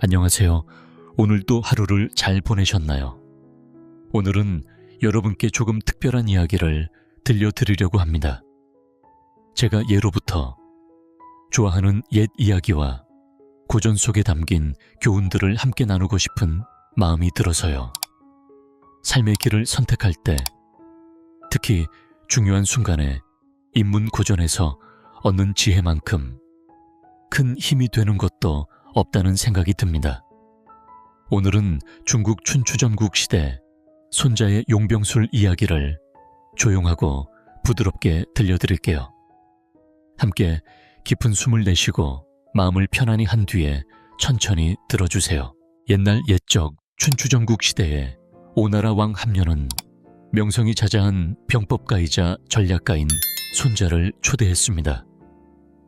안녕하세요. 오늘도 하루를 잘 보내셨나요? 오늘은 여러분께 조금 특별한 이야기를 들려드리려고 합니다. 제가 예로부터 좋아하는 옛 이야기와 고전 속에 담긴 교훈들을 함께 나누고 싶은 마음이 들어서요. 삶의 길을 선택할 때, 특히 중요한 순간에 인문 고전에서 얻는 지혜만큼 큰 힘이 되는 것도 없다는 생각이 듭니다. 오늘은 중국 춘추전국 시대 손자의 용병술 이야기를 조용하고 부드럽게 들려드릴게요. 함께 깊은 숨을 내쉬고 마음을 편안히 한 뒤에 천천히 들어주세요. 옛날 옛적 춘추전국 시대에 오나라 왕 함려는 명성이 자자한 병법가이자 전략가인 손자를 초대했습니다.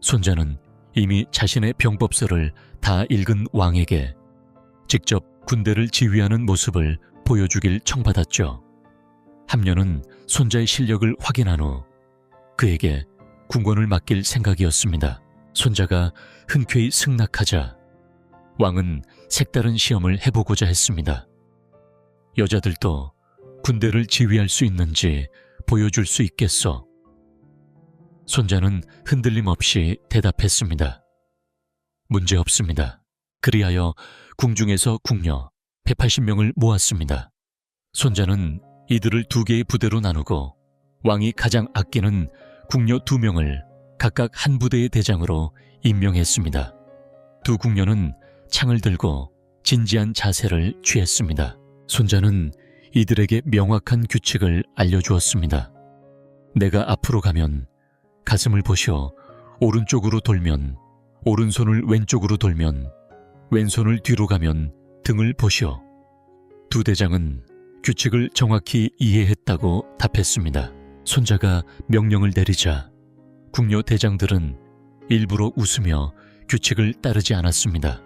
손자는 이미 자신의 병법서를 다 읽은 왕에게 직접 군대를 지휘하는 모습을 보여주길 청받았죠. 함려는 손자의 실력을 확인한 후 그에게 군권을 맡길 생각이었습니다. 손자가 흔쾌히 승낙하자 왕은 색다른 시험을 해보고자 했습니다. 여자들도 군대를 지휘할 수 있는지 보여줄 수 있겠소? 손자는 흔들림 없이 대답했습니다. 문제없습니다. 그리하여 궁중에서 궁녀 180명을 모았습니다. 손자는 이들을 2개의 부대로 나누고 왕이 가장 아끼는 궁녀 2명을 각각 한 부대의 대장으로 임명했습니다. 2 궁녀는 창을 들고 진지한 자세를 취했습니다. 손자는 이들에게 명확한 규칙을 알려주었습니다. 내가 앞으로 가면 가슴을 보시오. 오른쪽으로 돌면 오른손을 왼쪽으로 돌면 왼손을 뒤로 가면 등을 보시오. 2 대장은 규칙을 정확히 이해했다고 답했습니다. 손자가 명령을 내리자 궁녀 대장들은 일부러 웃으며 규칙을 따르지 않았습니다.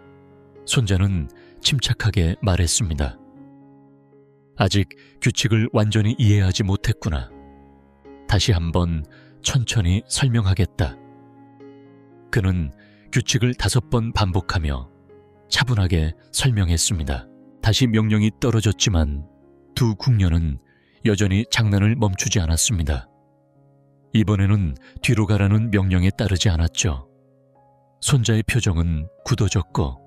손자는 침착하게 말했습니다. 아직 규칙을 완전히 이해하지 못했구나. 다시 한번 천천히 설명하겠다. 그는 규칙을 5번 반복하며 차분하게 설명했습니다. 다시 명령이 떨어졌지만 2 궁녀는 여전히 장난을 멈추지 않았습니다. 이번에는 뒤로 가라는 명령에 따르지 않았죠. 손자의 표정은 굳어졌고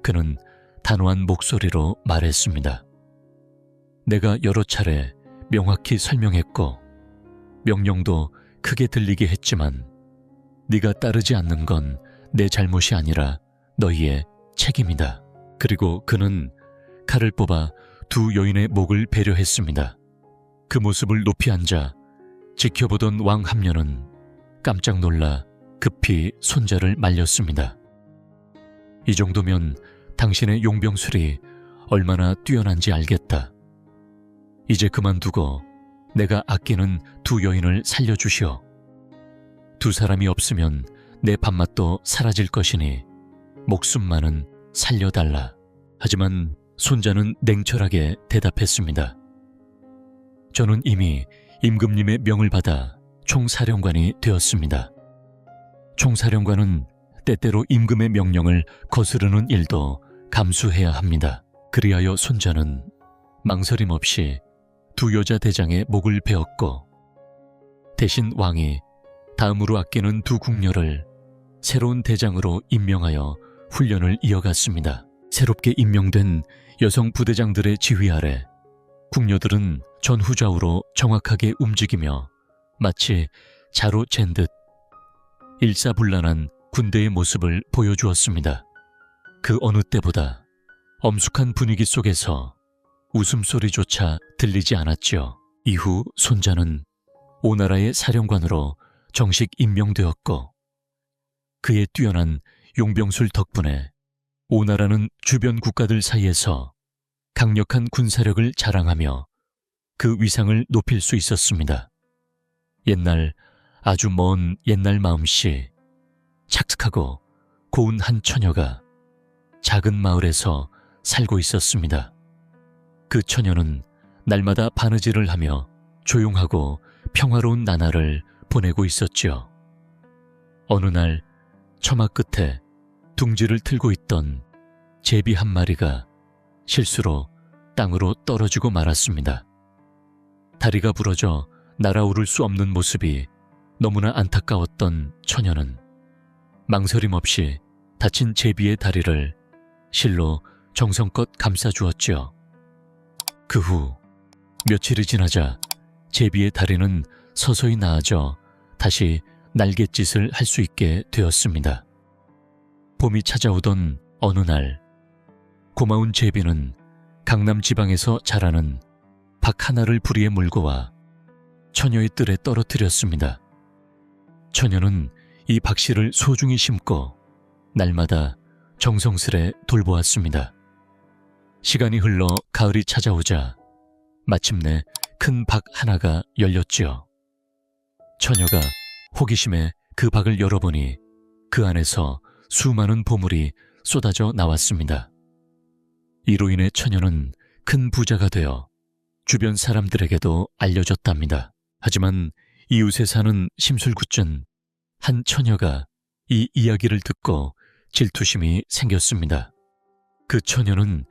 그는 단호한 목소리로 말했습니다. 내가 여러 차례 명확히 설명했고 명령도 크게 들리게 했지만 네가 따르지 않는 건 내 잘못이 아니라 너희의 책임이다. 그리고 그는 칼을 뽑아 2 여인의 목을 배려했습니다. 그 모습을 높이 앉아 지켜보던 왕 함려는 깜짝 놀라 급히 손자를 말렸습니다. 이 정도면 당신의 용병술이 얼마나 뛰어난지 알겠다. 이제 그만두고 내가 아끼는 2 여인을 살려주시오. 2 사람이 없으면 내 밥맛도 사라질 것이니 목숨만은 살려달라. 하지만 손자는 냉철하게 대답했습니다. 저는 이미 임금님의 명을 받아 총사령관이 되었습니다. 총사령관은 때때로 임금의 명령을 거스르는 일도 감수해야 합니다. 그리하여 손자는 망설임 없이 2 여자 대장의 목을 베었고 대신 왕이 다음으로 아끼는 2 궁녀를 새로운 대장으로 임명하여 훈련을 이어갔습니다. 새롭게 임명된 여성 부대장들의 지휘 아래 궁녀들은 전후좌우로 정확하게 움직이며 마치 자로 잰 듯 일사불란한 군대의 모습을 보여주었습니다. 그 어느 때보다 엄숙한 분위기 속에서 웃음소리조차 들리지 않았지요. 이후 손자는 오나라의 사령관으로 정식 임명되었고 그의 뛰어난 용병술 덕분에 오나라는 주변 국가들 사이에서 강력한 군사력을 자랑하며 그 위상을 높일 수 있었습니다. 옛날, 아주 먼 옛날 마음씨, 착착하고 고운 한 처녀가 작은 마을에서 살고 있었습니다. 그 처녀는 날마다 바느질을 하며 조용하고 평화로운 나날을 보내고 있었지요. 어느 날 처마 끝에 둥지를 틀고 있던 제비 한 마리가 실수로 땅으로 떨어지고 말았습니다. 다리가 부러져 날아오를 수 없는 모습이 너무나 안타까웠던 처녀는 망설임 없이 다친 제비의 다리를 실로 정성껏 감싸주었지요. 그 후 며칠이 지나자 제비의 다리는 서서히 나아져 다시 날갯짓을 할 수 있게 되었습니다. 봄이 찾아오던 어느 날, 고마운 제비는 강남 지방에서 자라는 박 하나를 부리에 물고 와 처녀의 뜰에 떨어뜨렸습니다. 처녀는 이 박씨를 소중히 심고 날마다 정성스레 돌보았습니다. 시간이 흘러 가을이 찾아오자 마침내 큰 박 하나가 열렸지요. 처녀가 호기심에 그 박을 열어보니 그 안에서 수많은 보물이 쏟아져 나왔습니다. 이로 인해 처녀는 큰 부자가 되어 주변 사람들에게도 알려졌답니다. 하지만 이웃에 사는 심술궂은 한 처녀가 이 이야기를 듣고 질투심이 생겼습니다. 그 처녀는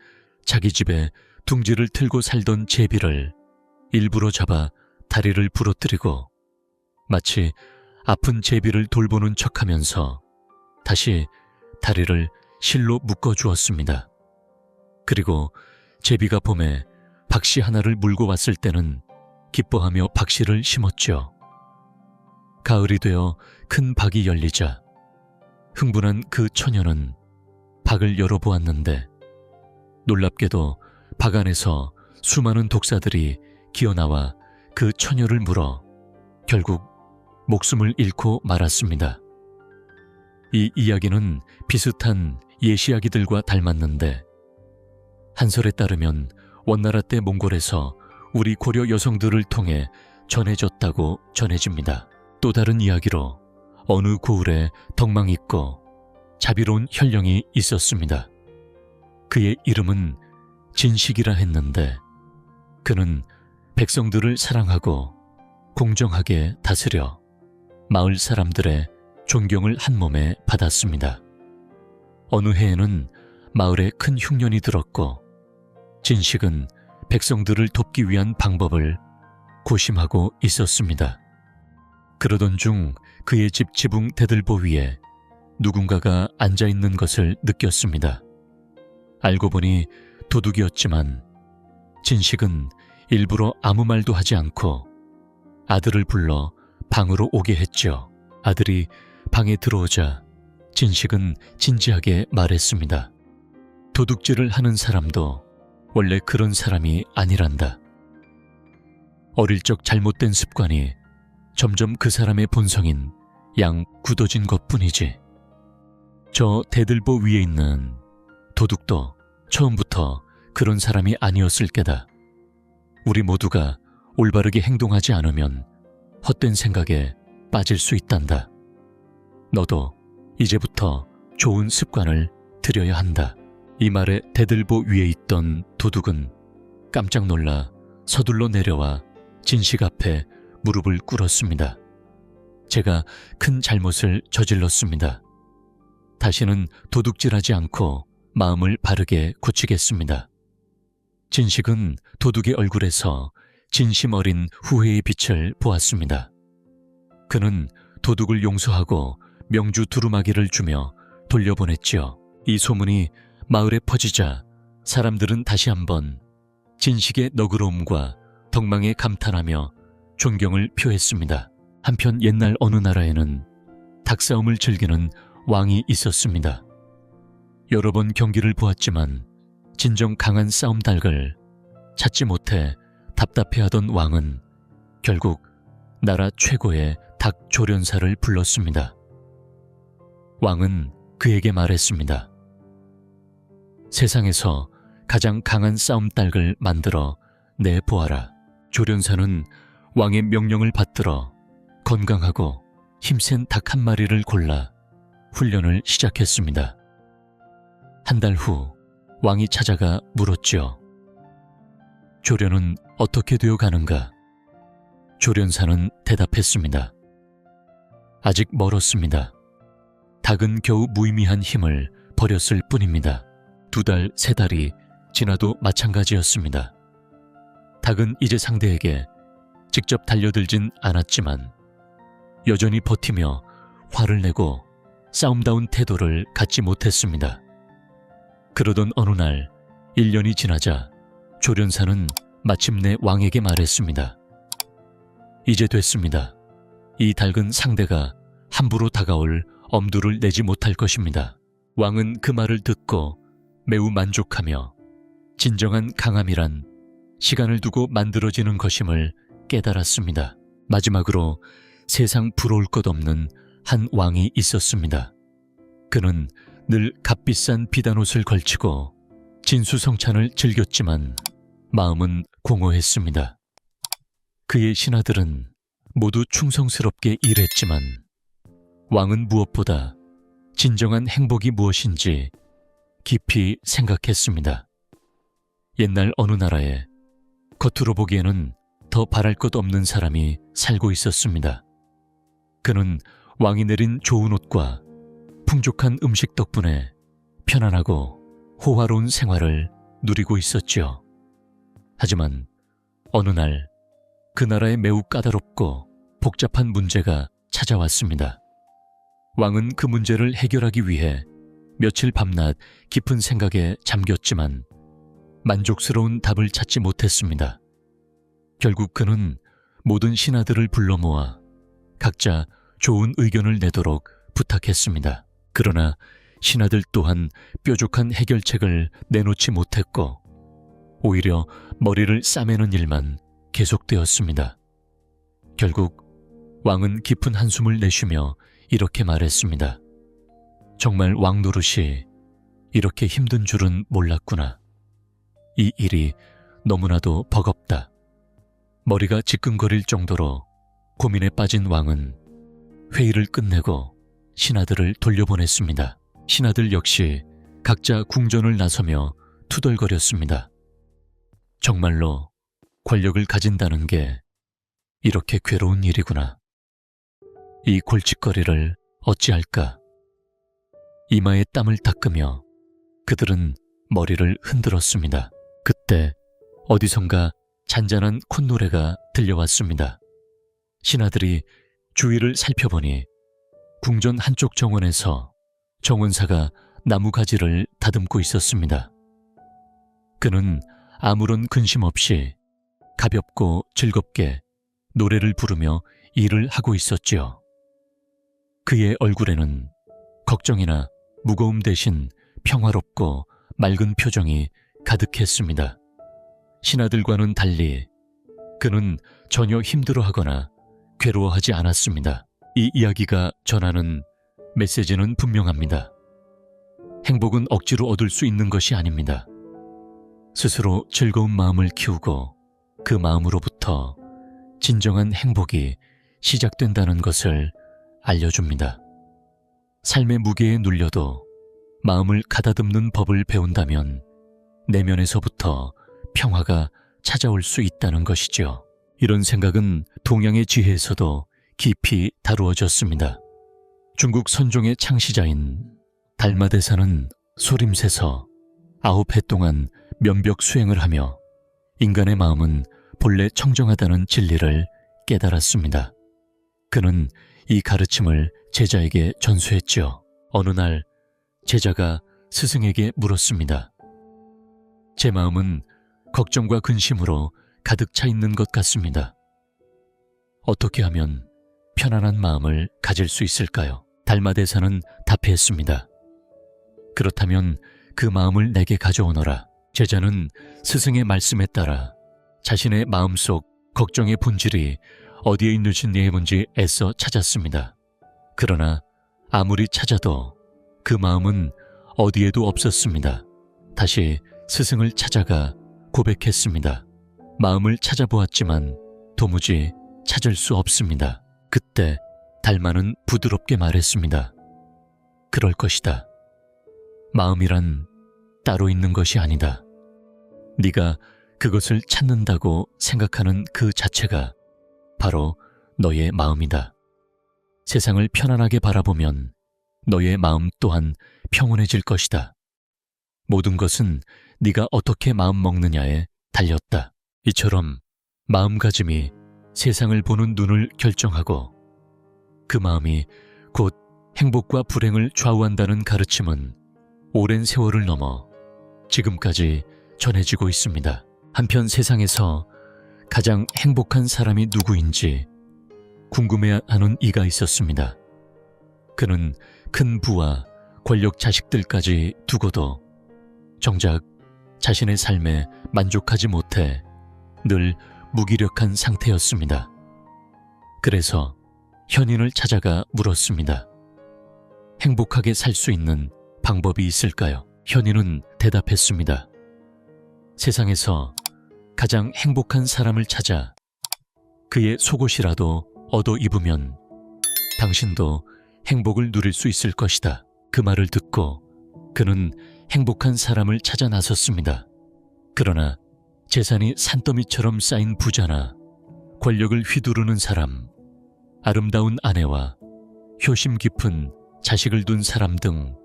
자기 집에 둥지를 틀고 살던 제비를 일부러 잡아 다리를 부러뜨리고 마치 아픈 제비를 돌보는 척하면서 다시 다리를 실로 묶어주었습니다. 그리고 제비가 봄에 박씨 하나를 물고 왔을 때는 기뻐하며 박씨를 심었죠. 가을이 되어 큰 박이 열리자 흥분한 그 처녀는 박을 열어보았는데 놀랍게도 박 안에서 수많은 독사들이 기어나와 그 처녀를 물어 결국 목숨을 잃고 말았습니다. 이 이야기는 비슷한 예시야기들과 닮았는데 한설에 따르면 원나라 때 몽골에서 우리 고려 여성들을 통해 전해졌다고 전해집니다. 또 다른 이야기로 어느 고을에 덕망 있고 자비로운 현령이 있었습니다. 그의 이름은 진식이라 했는데 그는 백성들을 사랑하고 공정하게 다스려 마을 사람들의 존경을 한 몸에 받았습니다. 어느 해에는 마을에 큰 흉년이 들었고 진식은 백성들을 돕기 위한 방법을 고심하고 있었습니다. 그러던 중 그의 집 지붕 대들보 위에 누군가가 앉아있는 것을 느꼈습니다. 알고 보니 도둑이었지만 진식은 일부러 아무 말도 하지 않고 아들을 불러 방으로 오게 했죠. 아들이 방에 들어오자 진식은 진지하게 말했습니다. 도둑질을 하는 사람도 원래 그런 사람이 아니란다. 어릴 적 잘못된 습관이 점점 그 사람의 본성인 양 굳어진 것뿐이지. 저 대들보 위에 있는 도둑도 처음부터 그런 사람이 아니었을 게다. 우리 모두가 올바르게 행동하지 않으면 헛된 생각에 빠질 수 있단다. 너도 이제부터 좋은 습관을 들여야 한다. 이 말에 대들보 위에 있던 도둑은 깜짝 놀라 서둘러 내려와 진식 앞에 무릎을 꿇었습니다. 제가 큰 잘못을 저질렀습니다. 다시는 도둑질하지 않고 마음을 바르게 고치겠습니다. 진식은 도둑의 얼굴에서 진심 어린 후회의 빛을 보았습니다. 그는 도둑을 용서하고 명주 두루마기를 주며 돌려보냈지요. 이 소문이 마을에 퍼지자 사람들은 다시 한번 진식의 너그러움과 덕망에 감탄하며 존경을 표했습니다. 한편 옛날 어느 나라에는 닭싸움을 즐기는 왕이 있었습니다. 여러 번 경기를 보았지만 진정 강한 싸움닭을 찾지 못해 답답해하던 왕은 결국 나라 최고의 닭 조련사를 불렀습니다. 왕은 그에게 말했습니다. 세상에서 가장 강한 싸움닭을 만들어 내보아라. 조련사는 왕의 명령을 받들어 건강하고 힘센 닭 한 마리를 골라 훈련을 시작했습니다. 한 달 후 왕이 찾아가 물었지요. 조련은 어떻게 되어 가는가? 조련사는 대답했습니다. 아직 멀었습니다. 닭은 겨우 무의미한 힘을 버렸을 뿐입니다. 2달, 3달이 지나도 마찬가지였습니다. 닭은 이제 상대에게 직접 달려들진 않았지만 여전히 버티며 화를 내고 싸움다운 태도를 갖지 못했습니다. 그러던 어느 날 1년이 지나자 조련사는 마침내 왕에게 말했습니다. 이제 됐습니다. 이 닭은 상대가 함부로 다가올 엄두를 내지 못할 것입니다. 왕은 그 말을 듣고 매우 만족하며 진정한 강함이란 시간을 두고 만들어지는 것임을 깨달았습니다. 마지막으로 세상 부러울 것 없는 한 왕이 있었습니다. 그는 늘 값비싼 비단옷을 걸치고 진수성찬을 즐겼지만 마음은 공허했습니다. 그의 신하들은 모두 충성스럽게 일했지만 왕은 무엇보다 진정한 행복이 무엇인지 깊이 생각했습니다. 옛날 어느 나라에 겉으로 보기에는 더 바랄 것 없는 사람이 살고 있었습니다. 그는 왕이 내린 좋은 옷과 풍족한 음식 덕분에 편안하고 호화로운 생활을 누리고 있었지요. 하지만 어느 날 그 나라에 매우 까다롭고 복잡한 문제가 찾아왔습니다. 왕은 그 문제를 해결하기 위해 며칠 밤낮 깊은 생각에 잠겼지만 만족스러운 답을 찾지 못했습니다. 결국 그는 모든 신하들을 불러 모아 각자 좋은 의견을 내도록 부탁했습니다. 그러나 신하들 또한 뾰족한 해결책을 내놓지 못했고 오히려 머리를 싸매는 일만 계속되었습니다. 결국 왕은 깊은 한숨을 내쉬며 이렇게 말했습니다. 정말 왕 노릇이 이렇게 힘든 줄은 몰랐구나. 이 일이 너무나도 버겁다. 머리가 지끈거릴 정도로 고민에 빠진 왕은 회의를 끝내고 신하들을 돌려보냈습니다. 신하들 역시 각자 궁전을 나서며 투덜거렸습니다. 정말로 권력을 가진다는 게 이렇게 괴로운 일이구나. 이 골칫거리를 어찌할까? 이마에 땀을 닦으며 그들은 머리를 흔들었습니다. 그때 어디선가 잔잔한 콧노래가 들려왔습니다. 신하들이 주위를 살펴보니 궁전 한쪽 정원에서 정원사가 나무 가지를 다듬고 있었습니다. 그는 아무런 근심 없이 가볍고 즐겁게 노래를 부르며 일을 하고 있었지요. 그의 얼굴에는 걱정이나 무거움 대신 평화롭고 맑은 표정이 가득했습니다. 신하들과는 달리 그는 전혀 힘들어하거나 괴로워하지 않았습니다. 이 이야기가 전하는 메시지는 분명합니다. 행복은 억지로 얻을 수 있는 것이 아닙니다. 스스로 즐거운 마음을 키우고 그 마음으로부터 진정한 행복이 시작된다는 것을 알려줍니다. 삶의 무게에 눌려도 마음을 가다듬는 법을 배운다면 내면에서부터 평화가 찾아올 수 있다는 것이죠. 이런 생각은 동양의 지혜에서도 깊이 다루어졌습니다. 중국 선종의 창시자인 달마대사는 소림새서 9해 동안 면벽 수행을 하며 인간의 마음은 본래 청정하다는 진리를 깨달았습니다. 그는 이 가르침을 제자에게 전수했지요. 어느 날 제자가 스승에게 물었습니다. 제 마음은 걱정과 근심으로 가득 차 있는 것 같습니다. 어떻게 하면 편안한 마음을 가질 수 있을까요? 달마대사는 답했습니다. 그렇다면 그 마음을 내게 가져오너라. 제자는 스승의 말씀에 따라 자신의 마음속 걱정의 본질이 어디에 있는지 애써 찾았습니다. 그러나 아무리 찾아도 그 마음은 어디에도 없었습니다. 다시 스승을 찾아가 고백했습니다. 마음을 찾아보았지만 도무지 찾을 수 없습니다. 그때 달마는 부드럽게 말했습니다. 그럴 것이다. 마음이란 따로 있는 것이 아니다. 네가 그것을 찾는다고 생각하는 그 자체가 바로 너의 마음이다. 세상을 편안하게 바라보면 너의 마음 또한 평온해질 것이다. 모든 것은 네가 어떻게 마음 먹느냐에 달렸다. 이처럼 마음가짐이 세상을 보는 눈을 결정하고 그 마음이 곧 행복과 불행을 좌우한다는 가르침은 오랜 세월을 넘어 지금까지 전해지고 있습니다. 한편 세상에서 가장 행복한 사람이 누구인지 궁금해하는 이가 있었습니다. 그는 큰 부와 권력 자식들까지 두고도 정작 자신의 삶에 만족하지 못해 늘 무기력한 상태였습니다. 그래서 현인을 찾아가 물었습니다. 행복하게 살 수 있는 방법이 있을까요? 현인은 대답했습니다. 세상에서 가장 행복한 사람을 찾아 그의 속옷이라도 얻어 입으면 당신도 행복을 누릴 수 있을 것이다. 그 말을 듣고 그는 행복한 사람을 찾아 나섰습니다. 그러나 재산이 산더미처럼 쌓인 부자나 권력을 휘두르는 사람, 아름다운 아내와 효심 깊은 자식을 둔 사람 등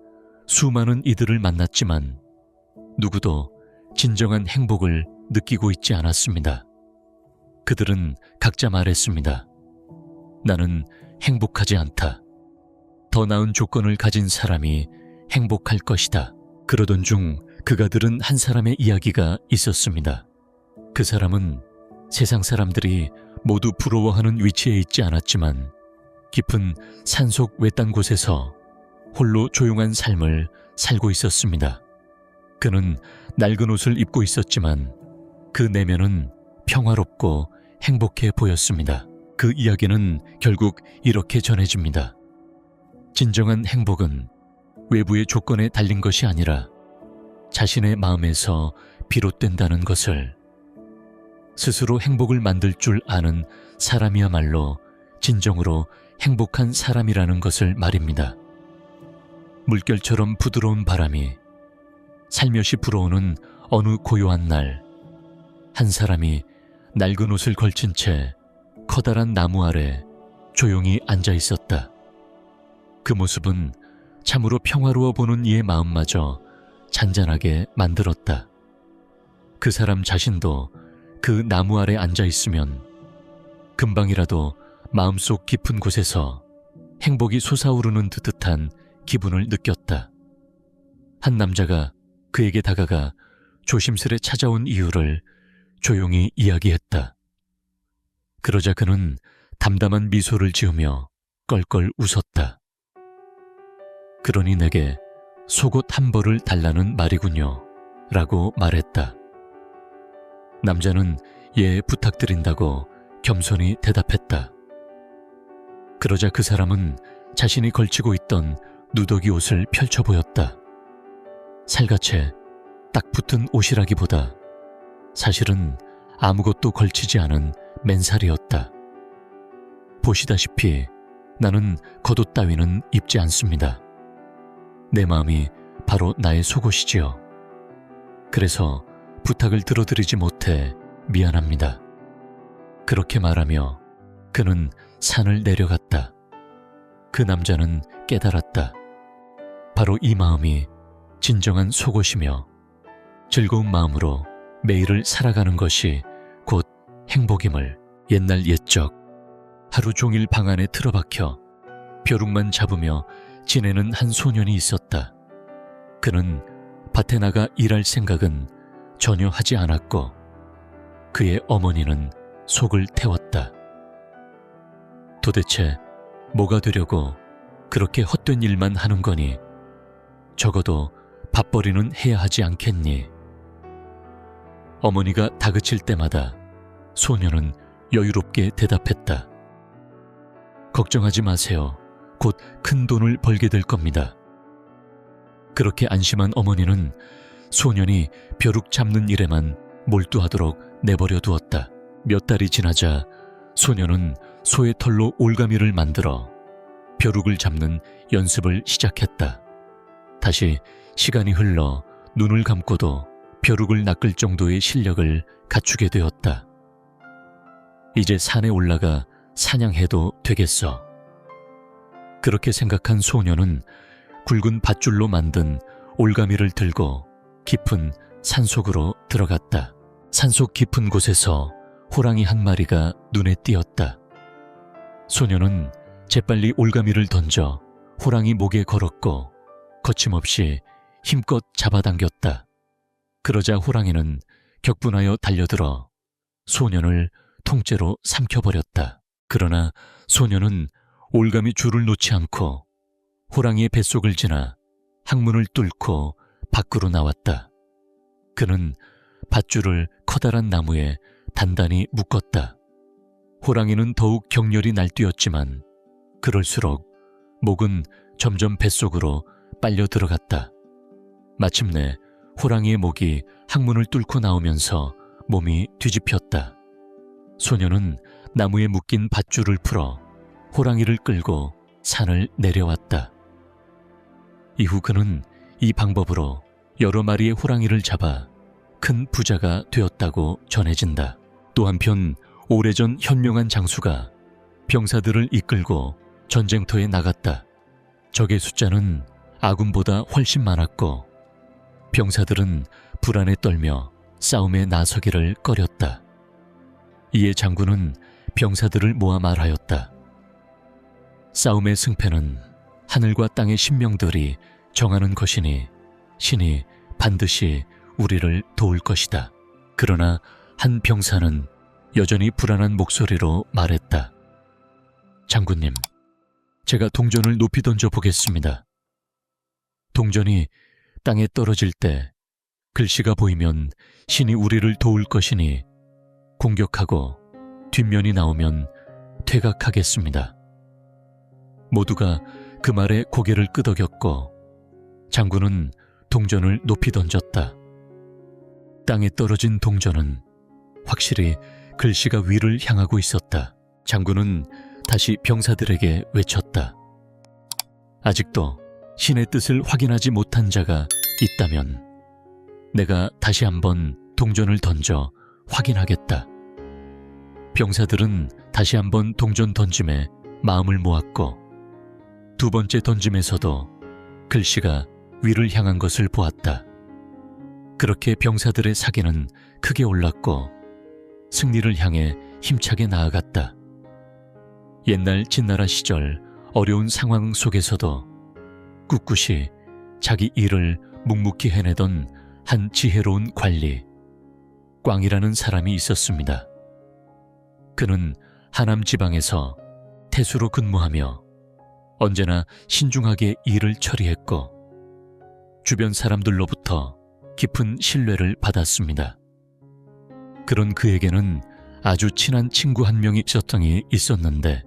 수많은 이들을 만났지만 누구도 진정한 행복을 느끼고 있지 않았습니다. 그들은 각자 말했습니다. 나는 행복하지 않다. 더 나은 조건을 가진 사람이 행복할 것이다. 그러던 중 그가 들은 한 사람의 이야기가 있었습니다. 그 사람은 세상 사람들이 모두 부러워하는 위치에 있지 않았지만 깊은 산속 외딴 곳에서 홀로 조용한 삶을 살고 있었습니다. 그는 낡은 옷을 입고 있었지만 그 내면은 평화롭고 행복해 보였습니다. 그 이야기는 결국 이렇게 전해집니다. 진정한 행복은 외부의 조건에 달린 것이 아니라 자신의 마음에서 비롯된다는 것을. 스스로 행복을 만들 줄 아는 사람이야말로 진정으로 행복한 사람이라는 것을 말입니다. 물결처럼 부드러운 바람이 살며시 불어오는 어느 고요한 날, 한 사람이 낡은 옷을 걸친 채 커다란 나무 아래 조용히 앉아 있었다. 그 모습은 참으로 평화로워 보는 이의 마음마저 잔잔하게 만들었다. 그 사람 자신도 그 나무 아래 앉아 있으면 금방이라도 마음속 깊은 곳에서 행복이 솟아오르는 듯한 기분을 느꼈다. 한 남자가 그에게 다가가 조심스레 찾아온 이유를 조용히 이야기했다. 그러자 그는 담담한 미소를 지으며 껄껄 웃었다. 그러니 내게 속옷 한 벌을 달라는 말이군요. 라고 말했다. 남자는 예, 부탁드린다고 겸손히 대답했다. 그러자 그 사람은 자신이 걸치고 있던 누더기 옷을 펼쳐 보였다. 살갗에 딱 붙은 옷이라기보다 사실은 아무것도 걸치지 않은 맨살이었다. 보시다시피 나는 겉옷 따위는 입지 않습니다. 내 마음이 바로 나의 속옷이지요. 그래서 부탁을 들어드리지 못해 미안합니다. 그렇게 말하며 그는 산을 내려갔다. 그 남자는 깨달았다. 바로 이 마음이 진정한 속옷이며 즐거운 마음으로 매일을 살아가는 것이 곧 행복임을. 옛날 옛적 하루 종일 방 안에 틀어박혀 벼룩만 잡으며 지내는 한 소년이 있었다. 그는 밭에 나가 일할 생각은 전혀 하지 않았고 그의 어머니는 속을 태웠다. 도대체 뭐가 되려고 그렇게 헛된 일만 하는 거니? 적어도 밥벌이는 해야 하지 않겠니? 어머니가 다그칠 때마다 소년은 여유롭게 대답했다. 걱정하지 마세요. 곧 큰 돈을 벌게 될 겁니다. 그렇게 안심한 어머니는 소년이 벼룩 잡는 일에만 몰두하도록 내버려 두었다. 몇 달이 지나자 소년은 소의 털로 올가미를 만들어 벼룩을 잡는 연습을 시작했다. 다시 시간이 흘러 눈을 감고도 벼룩을 낚을 정도의 실력을 갖추게 되었다. 이제 산에 올라가 사냥해도 되겠어. 그렇게 생각한 소년은 굵은 밧줄로 만든 올가미를 들고 깊은 산속으로 들어갔다. 산속 깊은 곳에서 호랑이 한 마리가 눈에 띄었다. 소녀는 재빨리 올가미를 던져 호랑이 목에 걸었고 거침없이 힘껏 잡아당겼다. 그러자 호랑이는 격분하여 달려들어 소년을 통째로 삼켜버렸다. 그러나 소녀는 올가미 줄을 놓지 않고 호랑이의 뱃속을 지나 항문을 뚫고 밖으로 나왔다. 그는 밧줄을 커다란 나무에 단단히 묶었다. 호랑이는 더욱 격렬히 날뛰었지만 그럴수록 목은 점점 뱃속으로 빨려 들어갔다. 마침내 호랑이의 목이 항문을 뚫고 나오면서 몸이 뒤집혔다. 소녀는 나무에 묶인 밧줄을 풀어 호랑이를 끌고 산을 내려왔다. 이후 그는 이 방법으로 여러 마리의 호랑이를 잡아 큰 부자가 되었다고 전해진다. 또 한편 오래전 현명한 장수가 병사들을 이끌고 전쟁터에 나갔다. 적의 숫자는 아군보다 훨씬 많았고 병사들은 불안에 떨며 싸움에 나서기를 꺼렸다. 이에 장군은 병사들을 모아 말하였다. 싸움의 승패는 하늘과 땅의 신명들이 정하는 것이니 신이 반드시 우리를 도울 것이다. 그러나 한 병사는 여전히 불안한 목소리로 말했다. 장군님, 제가 동전을 높이 던져 보겠습니다. 동전이 땅에 떨어질 때 글씨가 보이면 신이 우리를 도울 것이니 공격하고 뒷면이 나오면 퇴각하겠습니다. 모두가 그 말에 고개를 끄덕였고 장군은 동전을 높이 던졌다. 땅에 떨어진 동전은 확실히 글씨가 위를 향하고 있었다. 장군은 다시 병사들에게 외쳤다. 아직도 신의 뜻을 확인하지 못한 자가 있다면 내가 다시 한번 동전을 던져 확인하겠다. 병사들은 다시 한번 동전 던짐에 마음을 모았고 두 번째 던짐에서도 글씨가 위를 향한 것을 보았다. 그렇게 병사들의 사기는 크게 올랐고 승리를 향해 힘차게 나아갔다. 옛날 진나라 시절 어려운 상황 속에서도 꿋꿋이 자기 일을 묵묵히 해내던 한 지혜로운 관리, 꽝이라는 사람이 있었습니다. 그는 하남 지방에서 태수로 근무하며 언제나 신중하게 일을 처리했고 주변 사람들로부터 깊은 신뢰를 받았습니다. 그런 그에게는 아주 친한 친구 한 명이 있었는데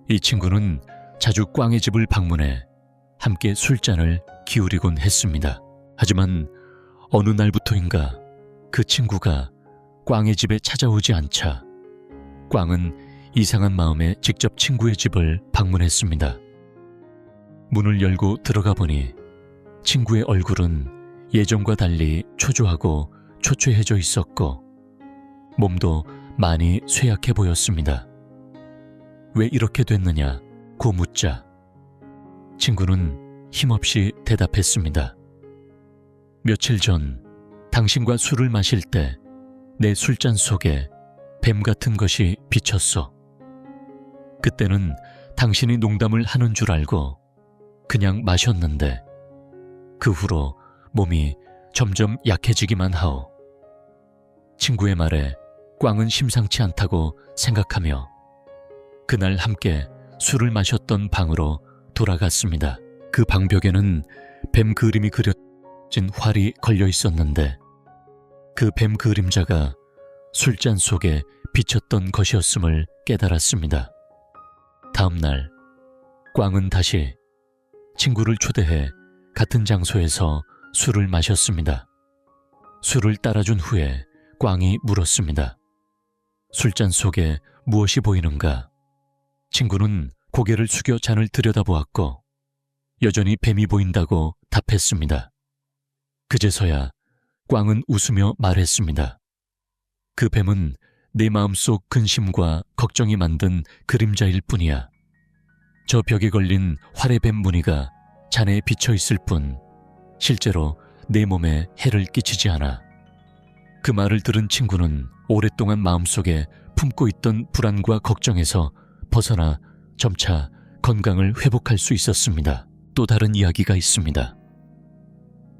이 친구는 자주 꽝의 집을 방문해 함께 술잔을 기울이곤 했습니다. 하지만 어느 날부터인가 그 친구가 꽝의 집에 찾아오지 않자 꽝은 이상한 마음에 직접 친구의 집을 방문했습니다. 문을 열고 들어가 보니 친구의 얼굴은 예전과 달리 초조하고 초췌해져 있었고 몸도 많이 쇠약해 보였습니다. 왜 이렇게 됐느냐고 묻자 친구는 힘없이 대답했습니다. 며칠 전 당신과 술을 마실 때 내 술잔 속에 뱀 같은 것이 비쳤어. 그때는 당신이 농담을 하는 줄 알고 그냥 마셨는데 그 후로 몸이 점점 약해지기만 하오. 친구의 말에 꽝은 심상치 않다고 생각하며 그날 함께 술을 마셨던 방으로 돌아갔습니다. 그 방벽에는 뱀 그림이 그려진 활이 걸려 있었는데 그 뱀 그림자가 술잔 속에 비쳤던 것이었음을 깨달았습니다. 다음 날 꽝은 다시 친구를 초대해 같은 장소에서 술을 마셨습니다. 술을 따라준 후에 꽝이 물었습니다. 술잔 속에 무엇이 보이는가? 친구는 고개를 숙여 잔을 들여다보았고 여전히 뱀이 보인다고 답했습니다. 그제서야 꽝은 웃으며 말했습니다. 그 뱀은 내 마음속 근심과 걱정이 만든 그림자일 뿐이야. 저 벽에 걸린 활의 뱀 무늬가 잔에 비쳐 있을 뿐 실제로 내 몸에 해를 끼치지 않아. 그 말을 들은 친구는 오랫동안 마음속에 품고 있던 불안과 걱정에서 벗어나 점차 건강을 회복할 수 있었습니다. 또 다른 이야기가 있습니다.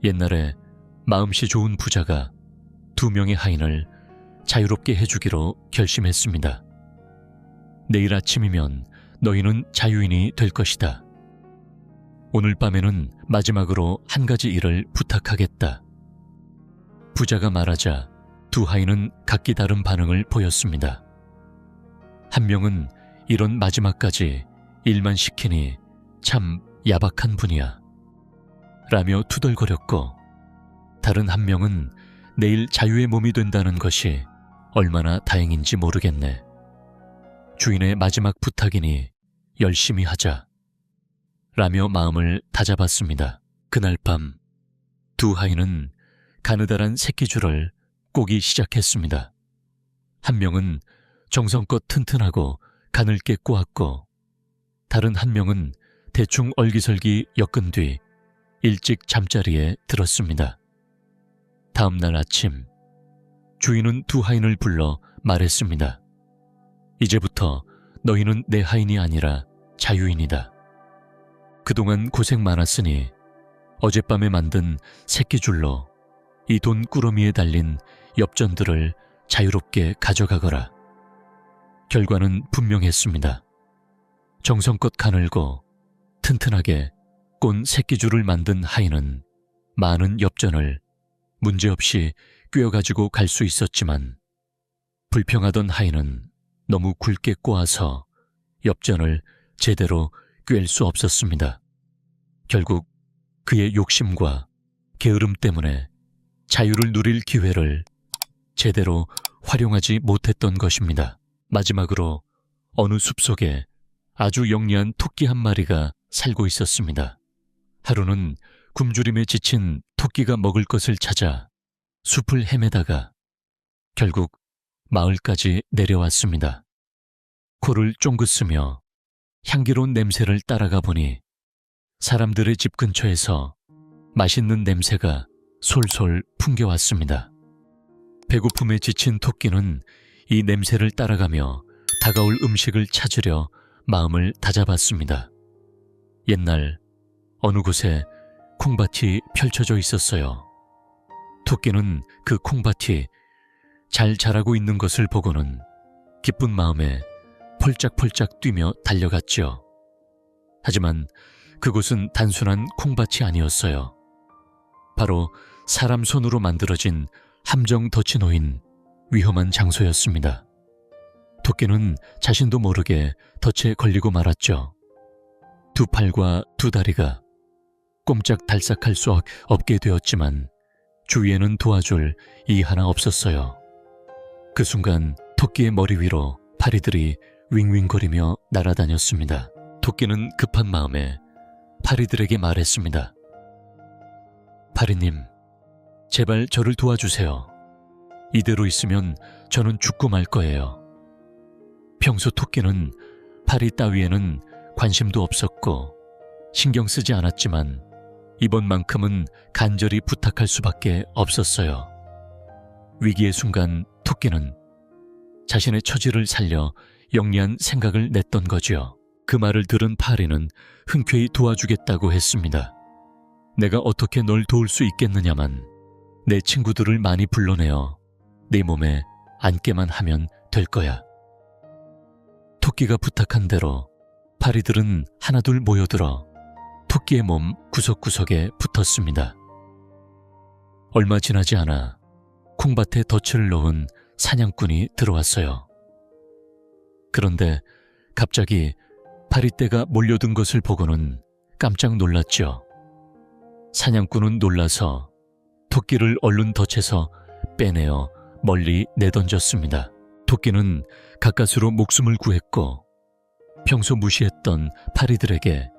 옛날에 마음씨 좋은 부자가 2명의 하인을 자유롭게 해주기로 결심했습니다. 내일 아침이면 너희는 자유인이 될 것이다. 오늘 밤에는 마지막으로 한 가지 일을 부탁하겠다. 부자가 말하자 2 하인은 각기 다른 반응을 보였습니다. 한 명은 이런 마지막까지 일만 시키니 참 야박한 분이야 라며 투덜거렸고, 다른 한 명은 내일 자유의 몸이 된다는 것이 얼마나 다행인지 모르겠네. 주인의 마지막 부탁이니 열심히 하자 라며 마음을 다잡았습니다. 그날 밤 2 하인은 가느다란 새끼줄을 꼬기 시작했습니다. 한 명은 정성껏 튼튼하고 가늘게 꼬았고, 다른 한 명은 대충 얼기설기 엮은 뒤 일찍 잠자리에 들었습니다. 다음 날 아침, 주인은 2 하인을 불러 말했습니다. 이제부터 너희는 내 하인이 아니라 자유인이다. 그동안 고생 많았으니 어젯밤에 만든 새끼줄로 이 돈 꾸러미에 달린 엽전들을 자유롭게 가져가거라. 결과는 분명했습니다. 정성껏 가늘고 튼튼하게 꼰 새끼줄을 만든 하인은 많은 엽전을 문제없이 꿰어가지고 갈 수 있었지만, 불평하던 하인은 너무 굵게 꼬아서 엽전을 제대로 꿰일 수 없었습니다. 결국 그의 욕심과 게으름 때문에 자유를 누릴 기회를 제대로 활용하지 못했던 것입니다. 마지막으로 어느 숲속에 아주 영리한 토끼 한 마리가 살고 있었습니다. 하루는 굶주림에 지친 토끼가 먹을 것을 찾아 숲을 헤매다가 결국 마을까지 내려왔습니다. 코를 쫑긋 쓰며 향기로운 냄새를 따라가 보니 사람들의 집 근처에서 맛있는 냄새가 솔솔 풍겨왔습니다. 배고픔에 지친 토끼는 이 냄새를 따라가며 다가올 음식을 찾으려 마음을 다잡았습니다. 옛날 어느 곳에 콩밭이 펼쳐져 있었어요. 토끼는 그 콩밭이 잘 자라고 있는 것을 보고는 기쁜 마음에 펄짝펄짝 뛰며 달려갔죠. 하지만 그곳은 단순한 콩밭이 아니었어요. 바로 사람 손으로 만들어진 함정 덫이 놓인 위험한 장소였습니다. 토끼는 자신도 모르게 덫에 걸리고 말았죠. 2 팔과 2 다리가 꼼짝달싹할 수 없게 되었지만 주위에는 도와줄 이 하나 없었어요. 그 순간 토끼의 머리 위로 파리들이 윙윙거리며 날아다녔습니다. 토끼는 급한 마음에 파리들에게 말했습니다. 파리님, 제발 저를 도와주세요. 이대로 있으면 저는 죽고 말 거예요. 평소 토끼는 파리 따위에는 관심도 없었고 신경 쓰지 않았지만 이번만큼은 간절히 부탁할 수밖에 없었어요. 위기의 순간 토끼는 자신의 처지를 살려 영리한 생각을 냈던 거지요. 그 말을 들은 파리는 흔쾌히 도와주겠다고 했습니다. 내가 어떻게 널 도울 수 있겠느냐만 내 친구들을 많이 불러내어 네 몸에 앉게만 하면 될 거야. 토끼가 부탁한 대로 파리들은 하나둘 모여들어 토끼의 몸 구석구석에 붙었습니다. 얼마 지나지 않아 콩밭에 덫을 놓은 사냥꾼이 들어왔어요. 그런데 갑자기 파리떼가 몰려든 것을 보고는 깜짝 놀랐죠. 사냥꾼은 놀라서 토끼를 얼른 덫에서 빼내어 멀리 내던졌습니다. 토끼는 가까스로 목숨을 구했고 평소 무시했던 파리들에게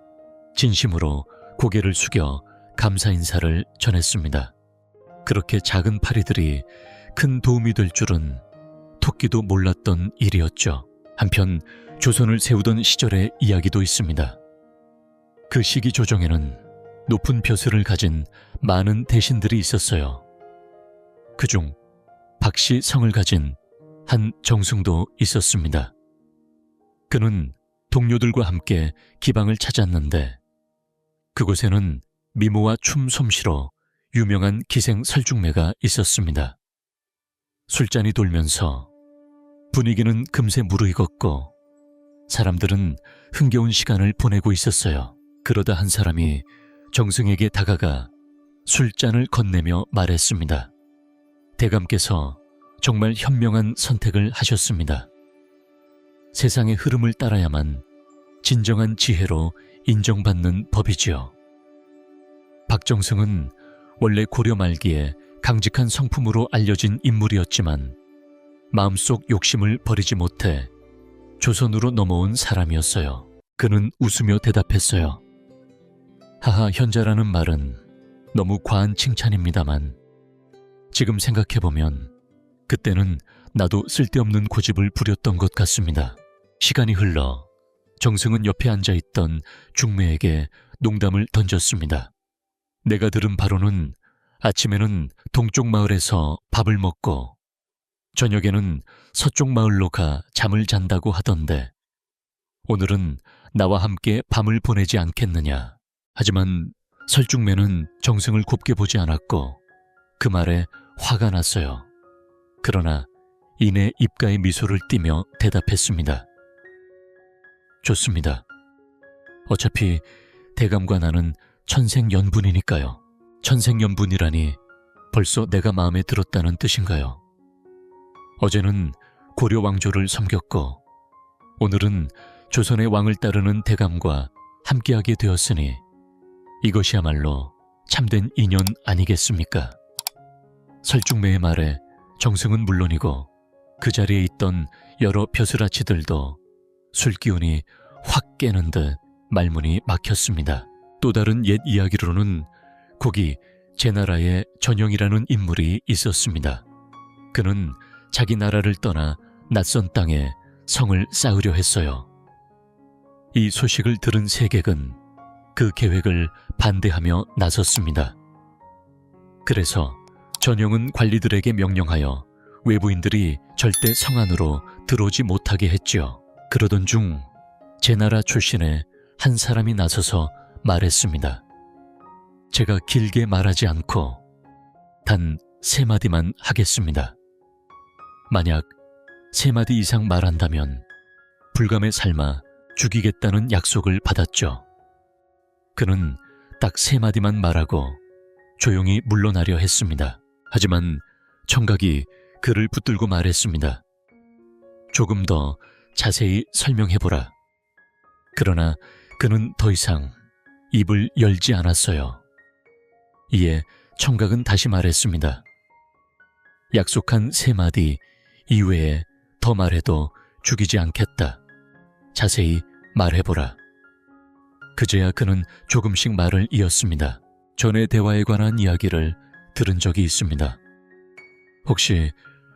진심으로 고개를 숙여 감사 인사를 전했습니다. 그렇게 작은 파리들이 큰 도움이 될 줄은 토끼도 몰랐던 일이었죠. 한편 조선을 세우던 시절의 이야기도 있습니다. 그 시기 조정에는 높은 벼슬을 가진 많은 대신들이 있었어요. 그중 박씨 성을 가진 한 정승도 있었습니다. 그는 동료들과 함께 기방을 찾았는데 그곳에는 미모와 춤 솜씨로 유명한 기생 설중매가 있었습니다. 술잔이 돌면서 분위기는 금세 무르익었고 사람들은 흥겨운 시간을 보내고 있었어요. 그러다 한 사람이 정승에게 다가가 술잔을 건네며 말했습니다. 대감께서 정말 현명한 선택을 하셨습니다. 세상의 흐름을 따라야만 진정한 지혜로 인정받는 법이지요. 박정승은 원래 고려 말기에 강직한 성품으로 알려진 인물이었지만 마음속 욕심을 버리지 못해 조선으로 넘어온 사람이었어요. 그는 웃으며 대답했어요. 하하, 현자라는 말은 너무 과한 칭찬입니다만 지금 생각해보면 그때는 나도 쓸데없는 고집을 부렸던 것 같습니다. 시간이 흘러 정승은 옆에 앉아있던 중매에게 농담을 던졌습니다. 내가 들은 바로는 아침에는 동쪽 마을에서 밥을 먹고 저녁에는 서쪽 마을로 가 잠을 잔다고 하던데 오늘은 나와 함께 밤을 보내지 않겠느냐. 하지만 설중매는 정승을 곱게 보지 않았고 그 말에 화가 났어요. 그러나 이내 입가에 미소를 띠며 대답했습니다. 좋습니다. 어차피 대감과 나는 천생연분이니까요. 천생연분이라니 벌써 내가 마음에 들었다는 뜻인가요? 어제는 고려 왕조를 섬겼고 오늘은 조선의 왕을 따르는 대감과 함께하게 되었으니 이것이야말로 참된 인연 아니겠습니까? 설중매의 말에 정승은 물론이고 그 자리에 있던 여러 벼슬아치들도 술기운이 확 깨는 듯 말문이 막혔습니다. 또 다른 옛 이야기로는 거기 제나라의 전영이라는 인물이 있었습니다. 그는 자기 나라를 떠나 낯선 땅에 성을 쌓으려 했어요. 이 소식을 들은 세객은 그 계획을 반대하며 나섰습니다. 그래서 전영은 관리들에게 명령하여 외부인들이 절대 성 안으로 들어오지 못하게 했지요. 그러던 중 제나라 출신의 한 사람이 나서서 말했습니다. 제가 길게 말하지 않고 단 3마디만 하겠습니다. 만약 3마디 이상 말한다면 불감에 삶아 죽이겠다는 약속을 받았죠. 그는 딱 3마디만 말하고 조용히 물러나려 했습니다. 하지만 청각이 그를 붙들고 말했습니다. 조금 더 자세히 설명해보라. 그러나 그는 더 이상 입을 열지 않았어요. 이에 청각은 다시 말했습니다. 약속한 3마디 이외에 더 말해도 죽이지 않겠다. 자세히 말해보라. 그제야 그는 조금씩 말을 이었습니다. 전의 대화에 관한 이야기를 들은 적이 있습니다. 혹시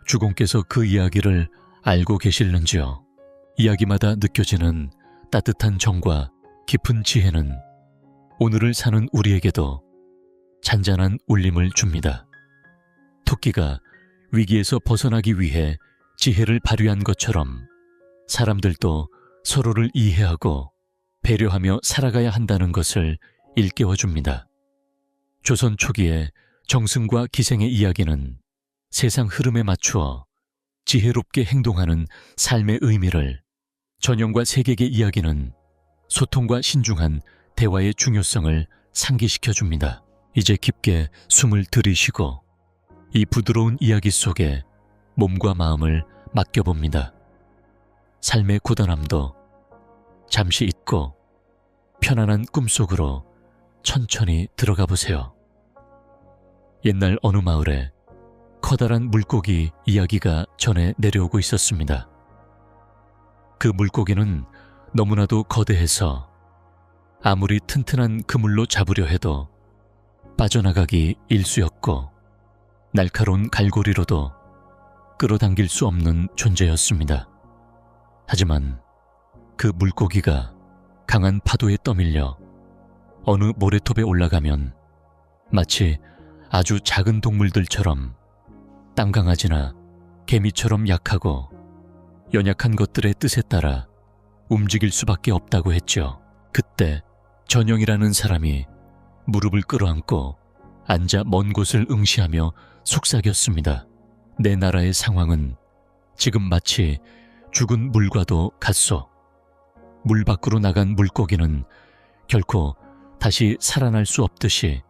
주공께서 그 이야기를 알고 계실는지요? 이야기마다 느껴지는 따뜻한 정과 깊은 지혜는 오늘을 사는 우리에게도 잔잔한 울림을 줍니다. 토끼가 위기에서 벗어나기 위해 지혜를 발휘한 것처럼 사람들도 서로를 이해하고 배려하며 살아가야 한다는 것을 일깨워줍니다. 조선 초기에 정승과 기생의 이야기는 세상 흐름에 맞추어 지혜롭게 행동하는 삶의 의미를, 전영과 세객의 이야기는 소통과 신중한 대화의 중요성을 상기시켜줍니다. 이제 깊게 숨을 들이쉬고 이 부드러운 이야기 속에 몸과 마음을 맡겨봅니다. 삶의 고단함도 잠시 잊고 편안한 꿈속으로 천천히 들어가 보세요. 옛날 어느 마을에 커다란 물고기 이야기가 전해 내려오고 있었습니다. 그 물고기는 너무나도 거대해서 아무리 튼튼한 그물로 잡으려 해도 빠져나가기 일쑤였고 날카로운 갈고리로도 끌어당길 수 없는 존재였습니다. 하지만 그 물고기가 강한 파도에 떠밀려 어느 모래톱에 올라가면 마치 아주 작은 동물들처럼 땅강아지나 개미처럼 약하고 연약한 것들의 뜻에 따라 움직일 수밖에 없다고 했죠. 그때 전영이라는 사람이 무릎을 끌어안고 앉아 먼 곳을 응시하며 속삭였습니다. 내 나라의 상황은 지금 마치 죽은 물과도 같소. 물 밖으로 나간 물고기는 결코 다시 살아날 수 없듯이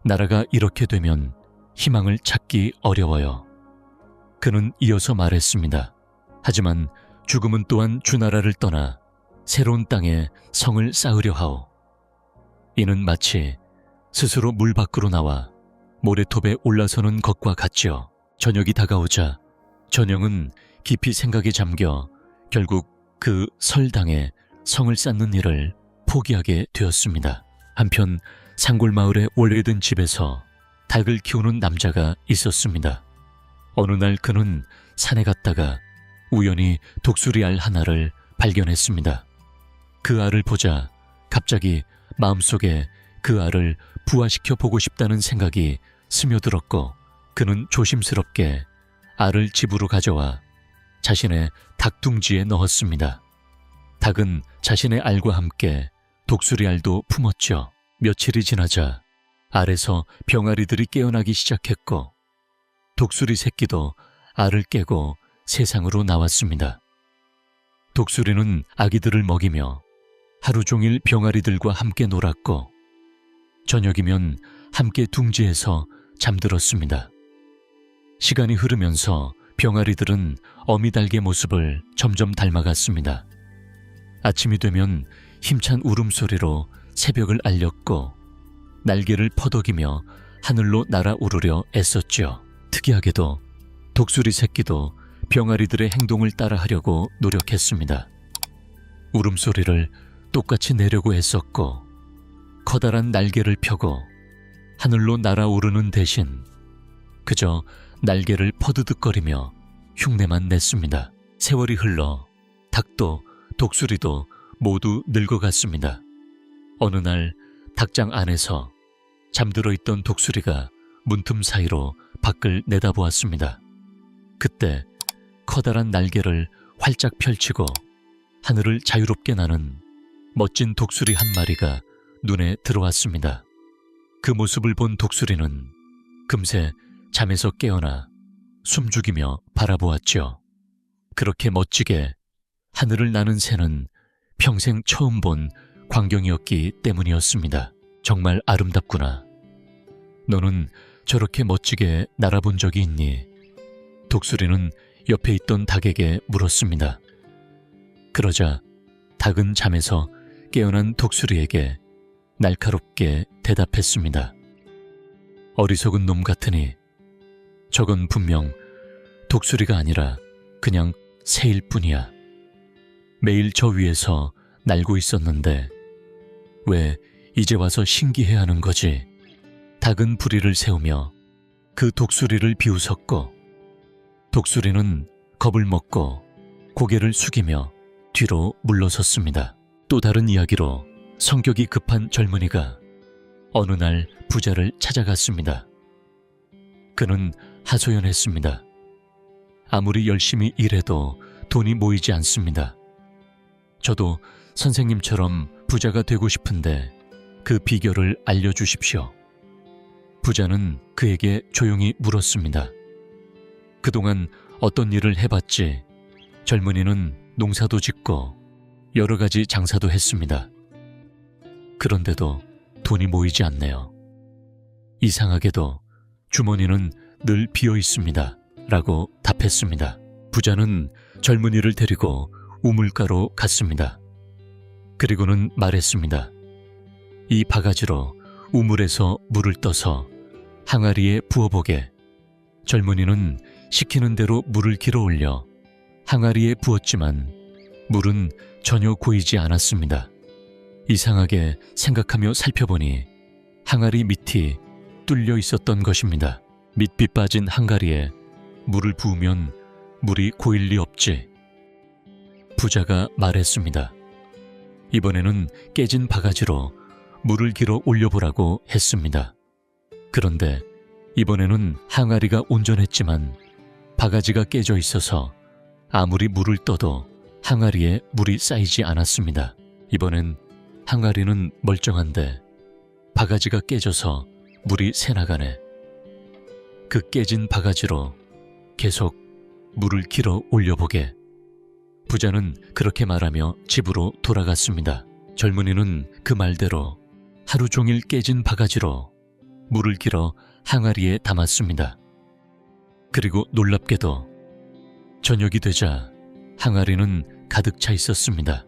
나라가 이렇게 되면 희망을 찾기 어려워요. 그는 이어서 말했습니다. 하지만 죽음은 또한 주나라를 떠나 새로운 땅에 성을 쌓으려 하오. 이는 마치 스스로 물 밖으로 나와 모래톱에 올라서는 것과 같지요. 저녁이 다가오자 전영은 깊이 생각에 잠겨 결국 그 설당에 성을 쌓는 일을 포기하게 되었습니다. 한편 산골마을의 오래된 집에서 닭을 키우는 남자가 있었습니다. 어느 날 그는 산에 갔다가 우연히 독수리 알 하나를 발견했습니다. 그 알을 보자 갑자기 마음속에 그 알을 부화시켜 보고 싶다는 생각이 스며들었고 그는 조심스럽게 알을 집으로 가져와 자신의 닭둥지에 넣었습니다. 닭은 자신의 알과 함께 독수리 알도 품었죠. 며칠이 지나자 알에서 병아리들이 깨어나기 시작했고 독수리 새끼도 알을 깨고 세상으로 나왔습니다. 독수리는 아기들을 먹이며 하루 종일 병아리들과 함께 놀았고 저녁이면 함께 둥지에서 잠들었습니다. 시간이 흐르면서 병아리들은 어미닭의 모습을 점점 닮아갔습니다. 아침이 되면 힘찬 울음소리로 새벽을 알렸고 날개를 퍼덕이며 하늘로 날아오르려 애썼죠. 특이하게도 독수리 새끼도 병아리들의 행동을 따라하려고 노력했습니다. 울음소리를 똑같이 내려고 애썼고 커다란 날개를 펴고 하늘로 날아오르는 대신 그저 날개를 퍼드득거리며 흉내만 냈습니다. 세월이 흘러 닭도 독수리도 모두 늙어갔습니다. 어느 날 닭장 안에서 잠들어 있던 독수리가 문틈 사이로 밖을 내다보았습니다. 그때 커다란 날개를 활짝 펼치고 하늘을 자유롭게 나는 멋진 독수리 한 마리가 눈에 들어왔습니다. 그 모습을 본 독수리는 금세 잠에서 깨어나 숨죽이며 바라보았죠. 그렇게 멋지게 하늘을 나는 새는 평생 처음 본 광경이었기 때문이었습니다. 정말 아름답구나. 너는 저렇게 멋지게 날아본 적이 있니? 독수리는 옆에 있던 닭에게 물었습니다. 그러자 닭은 잠에서 깨어난 독수리에게 날카롭게 대답했습니다. 어리석은 놈 같으니 저건 분명 독수리가 아니라 그냥 새일 뿐이야. 매일 저 위에서 날고 있었는데 왜 이제 와서 신기해하는 거지? 닭은 부리를 세우며 그 독수리를 비웃었고 독수리는 겁을 먹고 고개를 숙이며 뒤로 물러섰습니다. 또 다른 이야기로 성격이 급한 젊은이가 어느 날 부자를 찾아갔습니다. 그는 하소연했습니다. 아무리 열심히 일해도 돈이 모이지 않습니다. 저도 선생님처럼 부자가 되고 싶은데 그 비결을 알려주십시오. 부자는 그에게 조용히 물었습니다. 그동안 어떤 일을 해봤지? 젊은이는 농사도 짓고 여러 가지 장사도 했습니다. 그런데도 돈이 모이지 않네요. 이상하게도 주머니는 늘 비어 있습니다. 라고 답했습니다. 부자는 젊은이를 데리고 우물가로 갔습니다. 그리고는 말했습니다. 이 바가지로 우물에서 물을 떠서 항아리에 부어보게. 젊은이는 시키는 대로 물을 길어 올려 항아리에 부었지만 물은 전혀 고이지 않았습니다. 이상하게 생각하며 살펴보니 항아리 밑이 뚫려 있었던 것입니다. 밑비 빠진 항아리에 물을 부으면 물이 고일 리 없지. 부자가 말했습니다. 이번에는 깨진 바가지로 물을 길어 올려보라고 했습니다. 그런데 이번에는 항아리가 온전했지만 바가지가 깨져 있어서 아무리 물을 떠도 항아리에 물이 쌓이지 않았습니다. 이번엔 항아리는 멀쩡한데 바가지가 깨져서 물이 새나가네. 그 깨진 바가지로 계속 물을 길어 올려보게. 부자는 그렇게 말하며 집으로 돌아갔습니다. 젊은이는 그 말대로 하루 종일 깨진 바가지로 물을 길어 항아리에 담았습니다. 그리고 놀랍게도 저녁이 되자 항아리는 가득 차 있었습니다.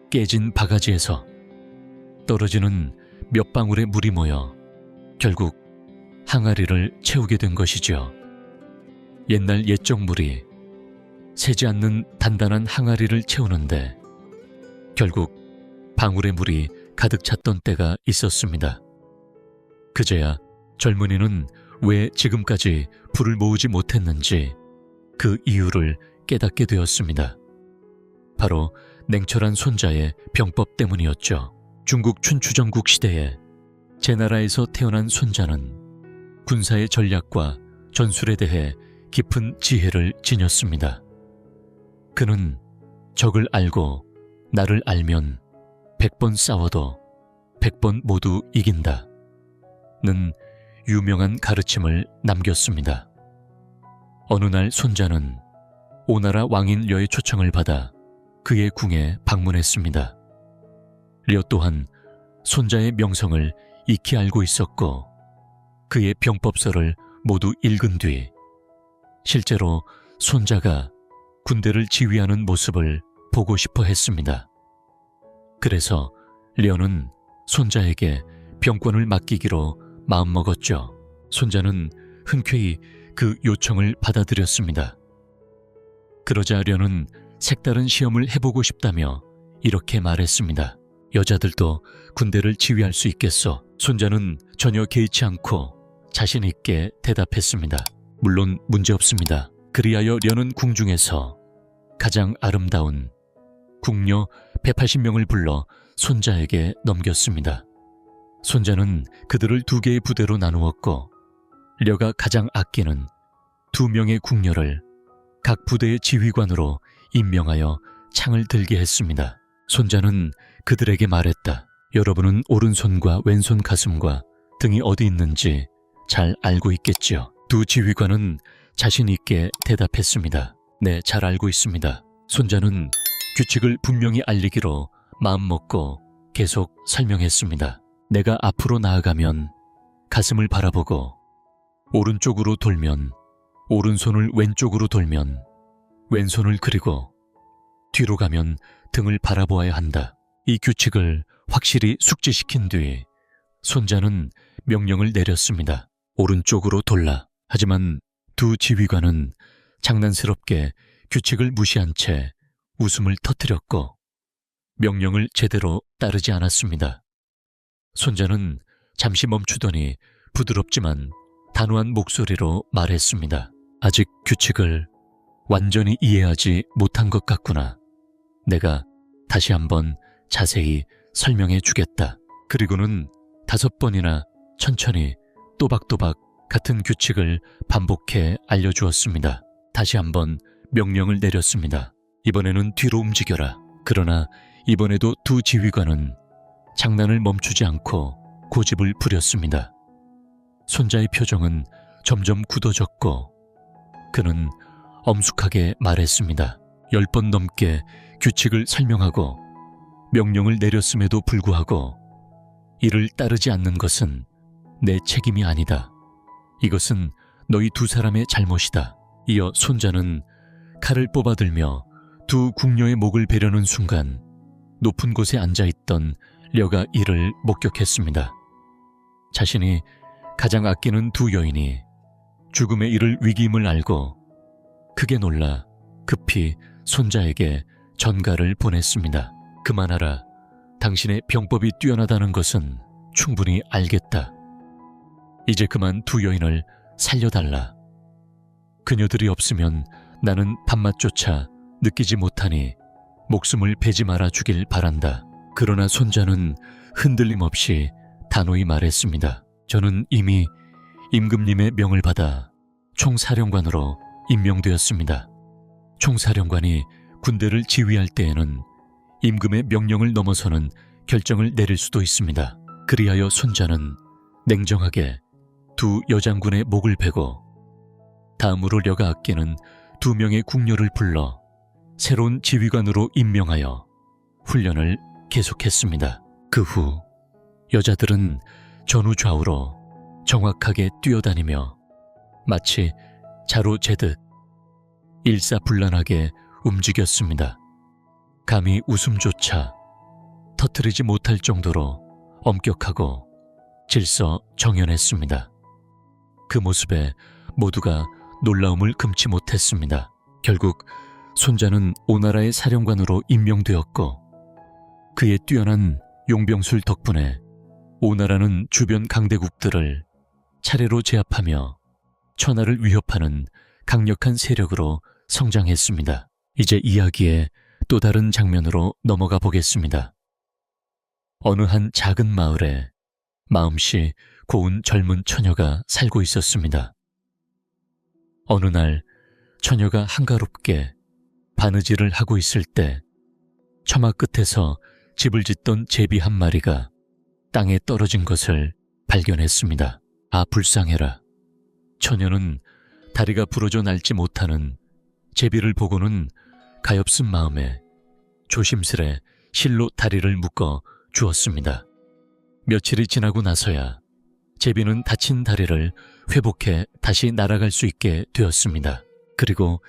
깨진 바가지에서 떨어지는 몇 방울의 물이 모여 결국 항아리를 채우게 된 것이죠. 옛날 옛적 물이 새지 않는 단단한 항아리를 채우는데 결국 방울의 물이 가득 찼던 때가 있었습니다. 그제야 젊은이는 왜 지금까지 불을 모으지 못했는지 그 이유를 깨닫게 되었습니다. 바로 냉철한 손자의 병법 때문이었죠. 중국 춘추전국 시대에 제 나라에서 태어난 손자는 군사의 전략과 전술에 대해 깊은 지혜를 지녔습니다. 그는 적을 알고 나를 알면 100번 싸워도 100번 모두 이긴다 는 유명한 가르침을 남겼습니다. 어느 날 손자는 오나라 왕인 려의 초청을 받아 그의 궁에 방문했습니다. 려 또한 손자의 명성을 익히 알고 있었고 그의 병법서를 모두 읽은 뒤 실제로 손자가 군대를 지휘하는 모습을 보고 싶어 했습니다. 그래서 려는 손자에게 병권을 맡기기로 마음먹었죠. 손자는 흔쾌히 그 요청을 받아들였습니다. 그러자 려는 색다른 시험을 해보고 싶다며 이렇게 말했습니다. 여자들도 군대를 지휘할 수 있겠어? 손자는 전혀 개의치 않고 자신 있게 대답했습니다. 물론 문제없습니다. 그리하여 려는 궁중에서 가장 아름다운 궁녀 180명을 불러 손자에게 넘겼습니다. 손자는 그들을 2개의 부대로 나누었고 려가 가장 아끼는 2명의 궁녀를 각 부대의 지휘관으로 임명하여 창을 들게 했습니다. 손자는 그들에게 말했다. 여러분은 오른손과 왼손 가슴과 등이 어디 있는지 잘 알고 있겠지요. 2 지휘관은 자신 있게 대답했습니다. 네, 잘 알고 있습니다. 손자는 규칙을 분명히 알리기로 마음먹고 계속 설명했습니다. 내가 앞으로 나아가면 가슴을 바라보고 오른쪽으로 돌면 오른손을 왼쪽으로 돌면 왼손을 그리고 뒤로 가면 등을 바라보아야 한다. 이 규칙을 확실히 숙지시킨 뒤 손자는 명령을 내렸습니다. 오른쪽으로 돌라. 하지만 2 지휘관은 장난스럽게 규칙을 무시한 채 웃음을 터뜨렸고 명령을 제대로 따르지 않았습니다. 손자는 잠시 멈추더니 부드럽지만 단호한 목소리로 말했습니다. 아직 규칙을 완전히 이해하지 못한 것 같구나. 내가 다시 한번 자세히 설명해 주겠다. 그리고는 5번이나 천천히 또박또박 같은 규칙을 반복해 알려주었습니다. 다시 한번 명령을 내렸습니다. 이번에는 뒤로 움직여라. 그러나 이번에도 2 지휘관은 장난을 멈추지 않고 고집을 부렸습니다. 손자의 표정은 점점 굳어졌고 그는 엄숙하게 말했습니다. 10번 넘게 규칙을 설명하고 명령을 내렸음에도 불구하고 이를 따르지 않는 것은 내 책임이 아니다. 이것은 너희 2 사람의 잘못이다. 이어 손자는 칼을 뽑아들며 2 궁녀의 목을 베려는 순간 높은 곳에 앉아있던 려가 이를 목격했습니다. 자신이 가장 아끼는 2 여인이 죽음에 이를 위기임을 알고 크게 놀라 급히 손자에게 전가를 보냈습니다. 그만하라. 당신의 병법이 뛰어나다는 것은 충분히 알겠다. 이제 그만 2 여인을 살려달라. 그녀들이 없으면 나는 밥맛조차 느끼지 못하니 목숨을 베지 말아 주길 바란다. 그러나 손자는 흔들림 없이 단호히 말했습니다. 저는 이미 임금님의 명을 받아 총사령관으로 임명되었습니다. 총사령관이 군대를 지휘할 때에는 임금의 명령을 넘어서는 결정을 내릴 수도 있습니다. 그리하여 손자는 냉정하게 두 여장군의 목을 베고 다음으로 려가 아끼는 2명의 궁녀를 불러 새로운 지휘관으로 임명하여 훈련을 계속했습니다. 그 후 여자들은 전후 좌우로 정확하게 뛰어다니며 마치 자로 재듯 일사불란하게 움직였습니다. 감히 웃음조차 터뜨리지 못할 정도로 엄격하고 질서정연했습니다. 그 모습에 모두가 놀라움을 금치 못했습니다. 결국 손자는 오나라의 사령관으로 임명되었고 그의 뛰어난 용병술 덕분에 오나라는 주변 강대국들을 차례로 제압하며 천하를 위협하는 강력한 세력으로 성장했습니다. 이제 이야기의 또 다른 장면으로 넘어가 보겠습니다. 어느 한 작은 마을에 마음씨 고운 젊은 처녀가 살고 있었습니다. 어느 날 처녀가 한가롭게 바느질을 하고 있을 때 처마 끝에서 집을 짓던 제비 한 마리가 땅에 떨어진 것을 발견했습니다. 아, 불쌍해라. 처녀는 다리가 부러져 날지 못하는 제비를 보고는 가엾은 마음에 조심스레 실로 다리를 묶어 주었습니다. 며칠이 지나고 나서야 제비는 다친 다리를 회복해 다시 날아갈 수 있게 되었습니다. 그리고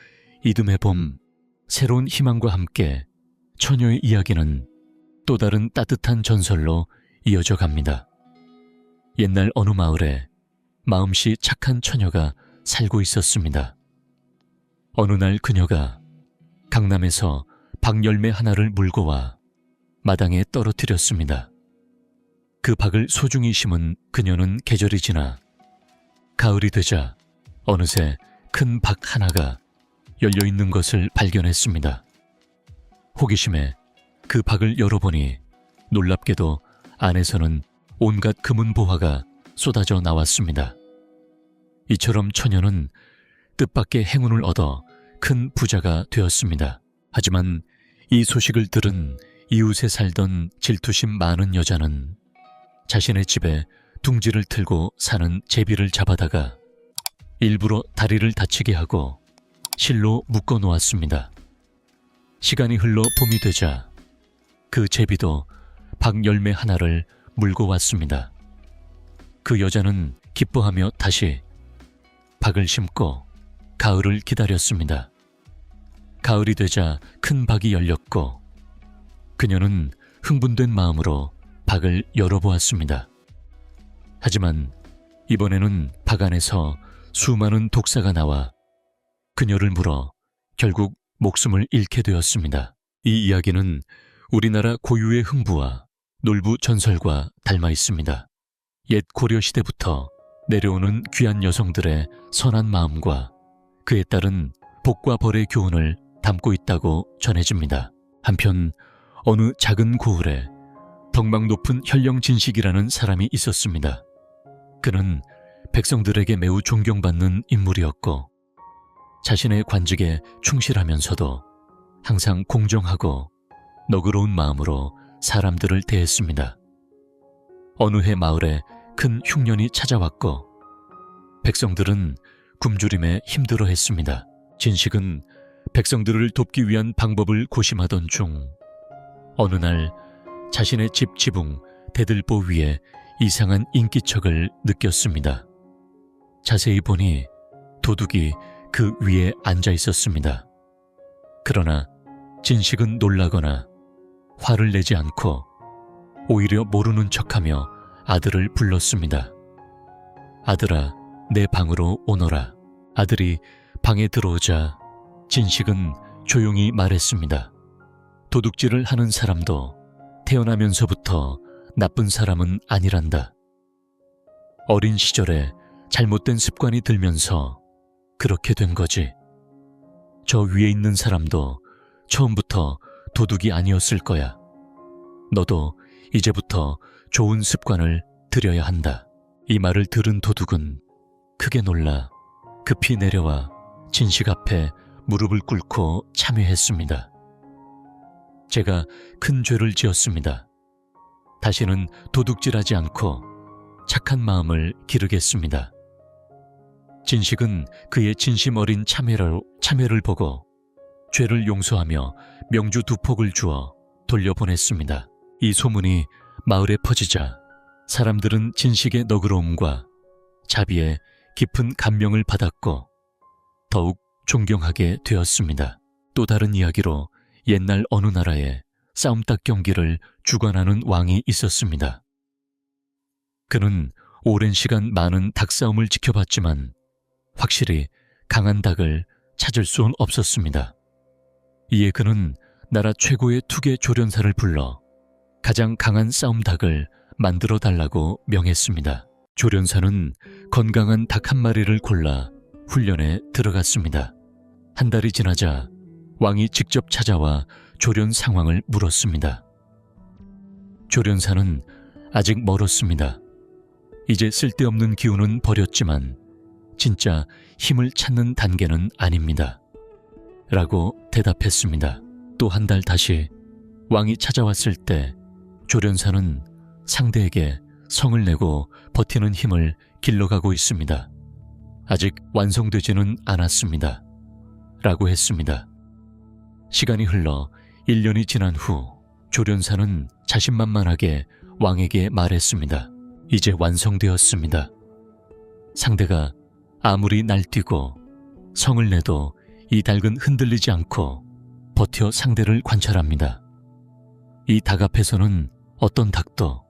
이듬해 봄, 새로운 희망과 함께 처녀의 이야기는 또 다른 따뜻한 전설로 이어져 갑니다. 옛날 어느 마을에 마음씨 착한 처녀가 살고 있었습니다. 어느 날 그녀가 강남에서 박열매 하나를 물고 와 마당에 떨어뜨렸습니다. 그 박을 소중히 심은 그녀는 계절이 지나 가을이 되자 어느새 큰 박 하나가 열려있는 것을 발견했습니다. 호기심에 그 박을 열어보니 놀랍게도 안에서는 온갖 금은 보화가 쏟아져 나왔습니다. 이처럼 처녀는 뜻밖의 행운을 얻어 큰 부자가 되었습니다. 하지만 이 소식을 들은 이웃에 살던 질투심 많은 여자는 자신의 집에 둥지를 틀고 사는 제비를 잡아다가 일부러 다리를 다치게 하고 실로 묶어 놓았습니다. 시간이 흘러 봄이 되자 그 제비도 박열매 하나를 물고 왔습니다. 그 여자는 기뻐하며 다시 박을 심고 가을을 기다렸습니다. 가을이 되자 큰 박이 열렸고 그녀는 흥분된 마음으로 박을 열어보았습니다. 하지만 이번에는 박 안에서 수많은 독사가 나와 그녀를 물어 결국 목숨을 잃게 되었습니다. 이 이야기는 우리나라 고유의 흥부와 놀부 전설과 닮아 있습니다. 옛 고려시대부터 내려오는 귀한 여성들의 선한 마음과 그에 따른 복과 벌의 교훈을 담고 있다고 전해집니다. 한편 어느 작은 고을에 덕망 높은 현령진식이라는 사람이 있었습니다. 그는 백성들에게 매우 존경받는 인물이었고 자신의 관직에 충실하면서도 항상 공정하고 너그러운 마음으로 사람들을 대했습니다. 어느 해 마을에 큰 흉년이 찾아왔고 백성들은 굶주림에 힘들어했습니다. 진식은 백성들을 돕기 위한 방법을 고심하던 중 어느 날 자신의 집 지붕 대들보 위에 이상한 인기척을 느꼈습니다. 자세히 보니 도둑이 그 위에 앉아 있었습니다. 그러나 진식은 놀라거나 화를 내지 않고 오히려 모르는 척하며 아들을 불렀습니다. 아들아, 내 방으로 오너라. 아들이 방에 들어오자 진식은 조용히 말했습니다. 도둑질을 하는 사람도 태어나면서부터 나쁜 사람은 아니란다. 어린 시절에 잘못된 습관이 들면서 그렇게 된 거지. 저 위에 있는 사람도 처음부터 도둑이 아니었을 거야. 너도 이제부터 좋은 습관을 들여야 한다. 이 말을 들은 도둑은 크게 놀라 급히 내려와 진식 앞에 무릎을 꿇고 참회했습니다. 제가 큰 죄를 지었습니다. 다시는 도둑질하지 않고 착한 마음을 기르겠습니다. 진식은 그의 진심 어린 참회를 보고 죄를 용서하며 명주 2폭을 주어 돌려보냈습니다. 이 소문이 마을에 퍼지자 사람들은 진식의 너그러움과 자비에 깊은 감명을 받았고 더욱 존경하게 되었습니다. 또 다른 이야기로 옛날 어느 나라에 싸움닭 경기를 주관하는 왕이 있었습니다. 그는 오랜 시간 많은 닭싸움을 지켜봤지만 확실히 강한 닭을 찾을 수는 없었습니다. 이에 그는 나라 최고의 투개 조련사를 불러 가장 강한 싸움닭을 만들어 달라고 명했습니다. 조련사는 건강한 닭 한 마리를 골라 훈련에 들어갔습니다. 한 달이 지나자 왕이 직접 찾아와 조련 상황을 물었습니다. 조련사는 아직 멀었습니다. 이제 쓸데없는 기운은 버렸지만 진짜 힘을 찾는 단계는 아닙니다. 라고 대답했습니다. 또 한 달 다시 왕이 찾아왔을 때 조련사는 상대에게 성을 내고 버티는 힘을 길러가고 있습니다. 아직 완성되지는 않았습니다. 라고 했습니다. 시간이 흘러 1년이 지난 후 조련사는 자신만만하게 왕에게 말했습니다. 이제 완성되었습니다. 상대가 아무리 날뛰고 성을 내도 이 닭은 흔들리지 않고 버텨 상대를 관찰합니다. 이 닭 앞에서는 어떤 닭도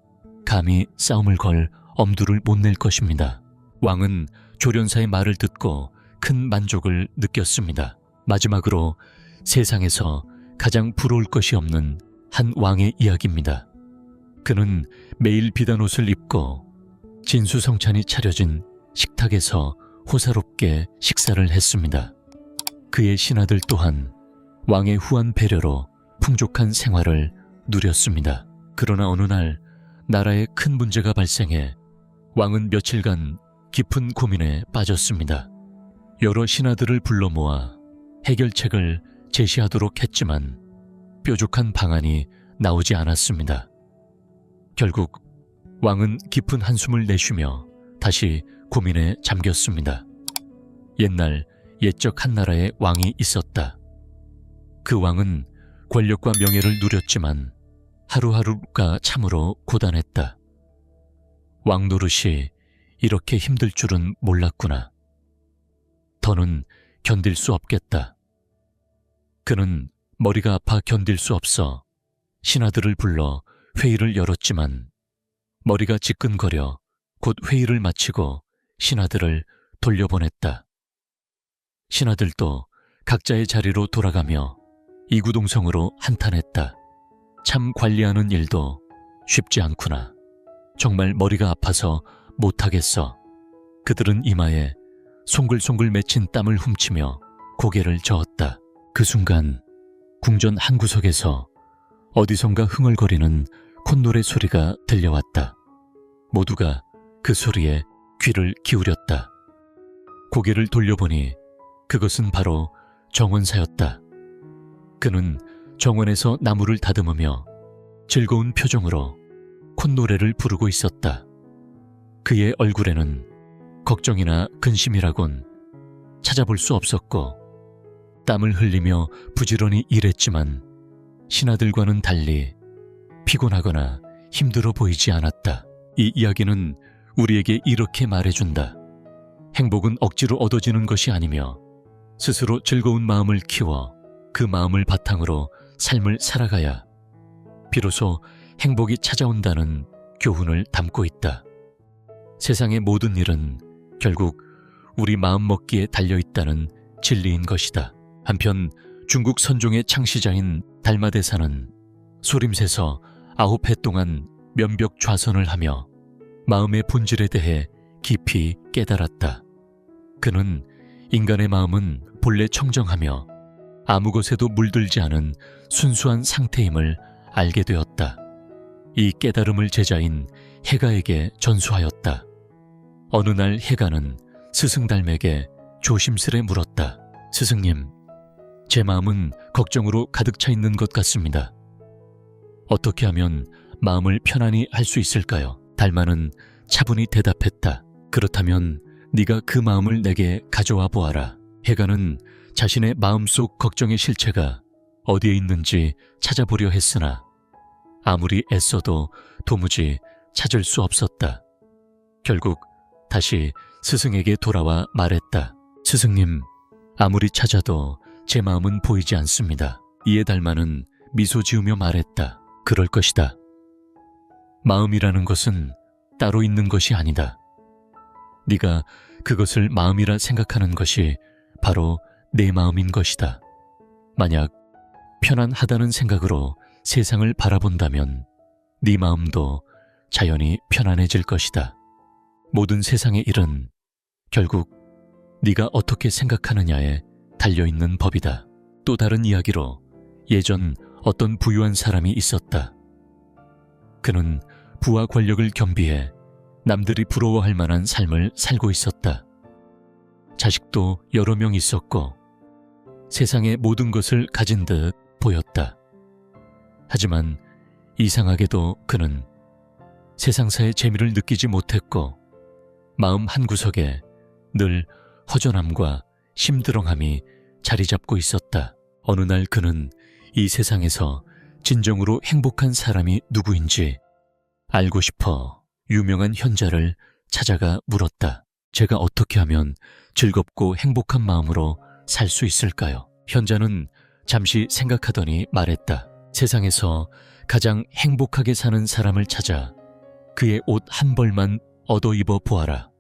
감히 싸움을 걸 엄두를 못 낼 것입니다. 왕은 조련사의 말을 듣고 큰 만족을 느꼈습니다. 마지막으로 세상에서 가장 부러울 것이 없는 한 왕의 이야기입니다. 그는 매일 비단 옷을 입고 진수성찬이 차려진 식탁에서 호사롭게 식사를 했습니다. 그의 신하들 또한 왕의 후한 배려로 풍족한 생활을 누렸습니다. 그러나 어느 날 나라에 큰 문제가 발생해 왕은 며칠간 깊은 고민에 빠졌습니다. 여러 신하들을 불러 모아 해결책을 제시하도록 했지만 뾰족한 방안이 나오지 않았습니다. 결국 왕은 깊은 한숨을 내쉬며 다시 고민에 잠겼습니다. 옛날 옛적 한 나라에 왕이 있었다. 그 왕은 권력과 명예를 누렸지만 하루하루가 참으로 고단했다. 왕 노릇이 이렇게 힘들 줄은 몰랐구나. 더는 견딜 수 없겠다. 그는 머리가 아파 견딜 수 없어 신하들을 불러 회의를 열었지만 머리가 지끈거려 곧 회의를 마치고 신하들을 돌려보냈다. 신하들도 각자의 자리로 돌아가며 이구동성으로 한탄했다. 참 관리하는 일도 쉽지 않구나. 정말 머리가 아파서 못하겠어. 그들은 이마에 송글송글 맺힌 땀을 훔치며 고개를 저었다. 그 순간 궁전 한 구석에서 어디선가 흥얼거리는 콧노래 소리가 들려왔다. 모두가 그 소리에 귀를 기울였다. 고개를 돌려보니 그것은 바로 정원사였다. 그는 정원에서 나무를 다듬으며 즐거운 표정으로 콧노래를 부르고 있었다. 그의 얼굴에는 걱정이나 근심이라곤 찾아볼 수 없었고 땀을 흘리며 부지런히 일했지만 신하들과는 달리 피곤하거나 힘들어 보이지 않았다. 이 이야기는 우리에게 이렇게 말해준다. 행복은 억지로 얻어지는 것이 아니며 스스로 즐거운 마음을 키워 그 마음을 바탕으로 삶을 살아가야 비로소 행복이 찾아온다는 교훈을 담고 있다. 세상의 모든 일은 결국 우리 마음먹기에 달려있다는 진리인 것이다. 한편 중국 선종의 창시자인 달마대사는 소림새서 9해 동안 면벽 좌선을 하며 마음의 본질에 대해 깊이 깨달았다. 그는 인간의 마음은 본래 청정하며 아무 것에도 물들지 않은 순수한 상태임을 알게 되었다. 이 깨달음을 제자인 해가에게 전수하였다. 어느 날 해가는 스승달매에게 조심스레 물었다. 스승님, 제 마음은 걱정으로 가득 차 있는 것 같습니다. 어떻게 하면 마음을 편안히 할 수 있을까요? 달마는 차분히 대답했다. 그렇다면 네가 그 마음을 내게 가져와 보아라. 해가는 자신의 마음속 걱정의 실체가 어디에 있는지 찾아보려 했으나 아무리 애써도 도무지 찾을 수 없었다. 결국 다시 스승에게 돌아와 말했다. 스승님, 아무리 찾아도 제 마음은 보이지 않습니다. 이에 달마는 미소 지으며 말했다. 그럴 것이다. 마음이라는 것은 따로 있는 것이 아니다. 네가 그것을 마음이라 생각하는 것이 바로 내 마음인 것이다. 만약 편안하다는 생각으로 세상을 바라본다면 네 마음도 자연히 편안해질 것이다. 모든 세상의 일은 결국 네가 어떻게 생각하느냐에 달려있는 법이다. 또 다른 이야기로 예전 어떤 부유한 사람이 있었다. 그는 부와 권력을 겸비해 남들이 부러워할 만한 삶을 살고 있었다. 자식도 여러 명 있었고 세상의 모든 것을 가진 듯 보였다. 하지만 이상하게도 그는 세상사의 재미를 느끼지 못했고 마음 한구석에 늘 허전함과 심드렁함이 자리 잡고 있었다. 어느 날 그는 이 세상에서 진정으로 행복한 사람이 누구인지 알고 싶어 유명한 현자를 찾아가 물었다. 제가 어떻게 하면 즐겁고 행복한 마음으로 살 수 있을까요? 현자는 잠시 생각하더니 말했다. 세상에서 가장 행복하게 사는 사람을 찾아 그의 옷 한 벌만 얻어 입어 보아라.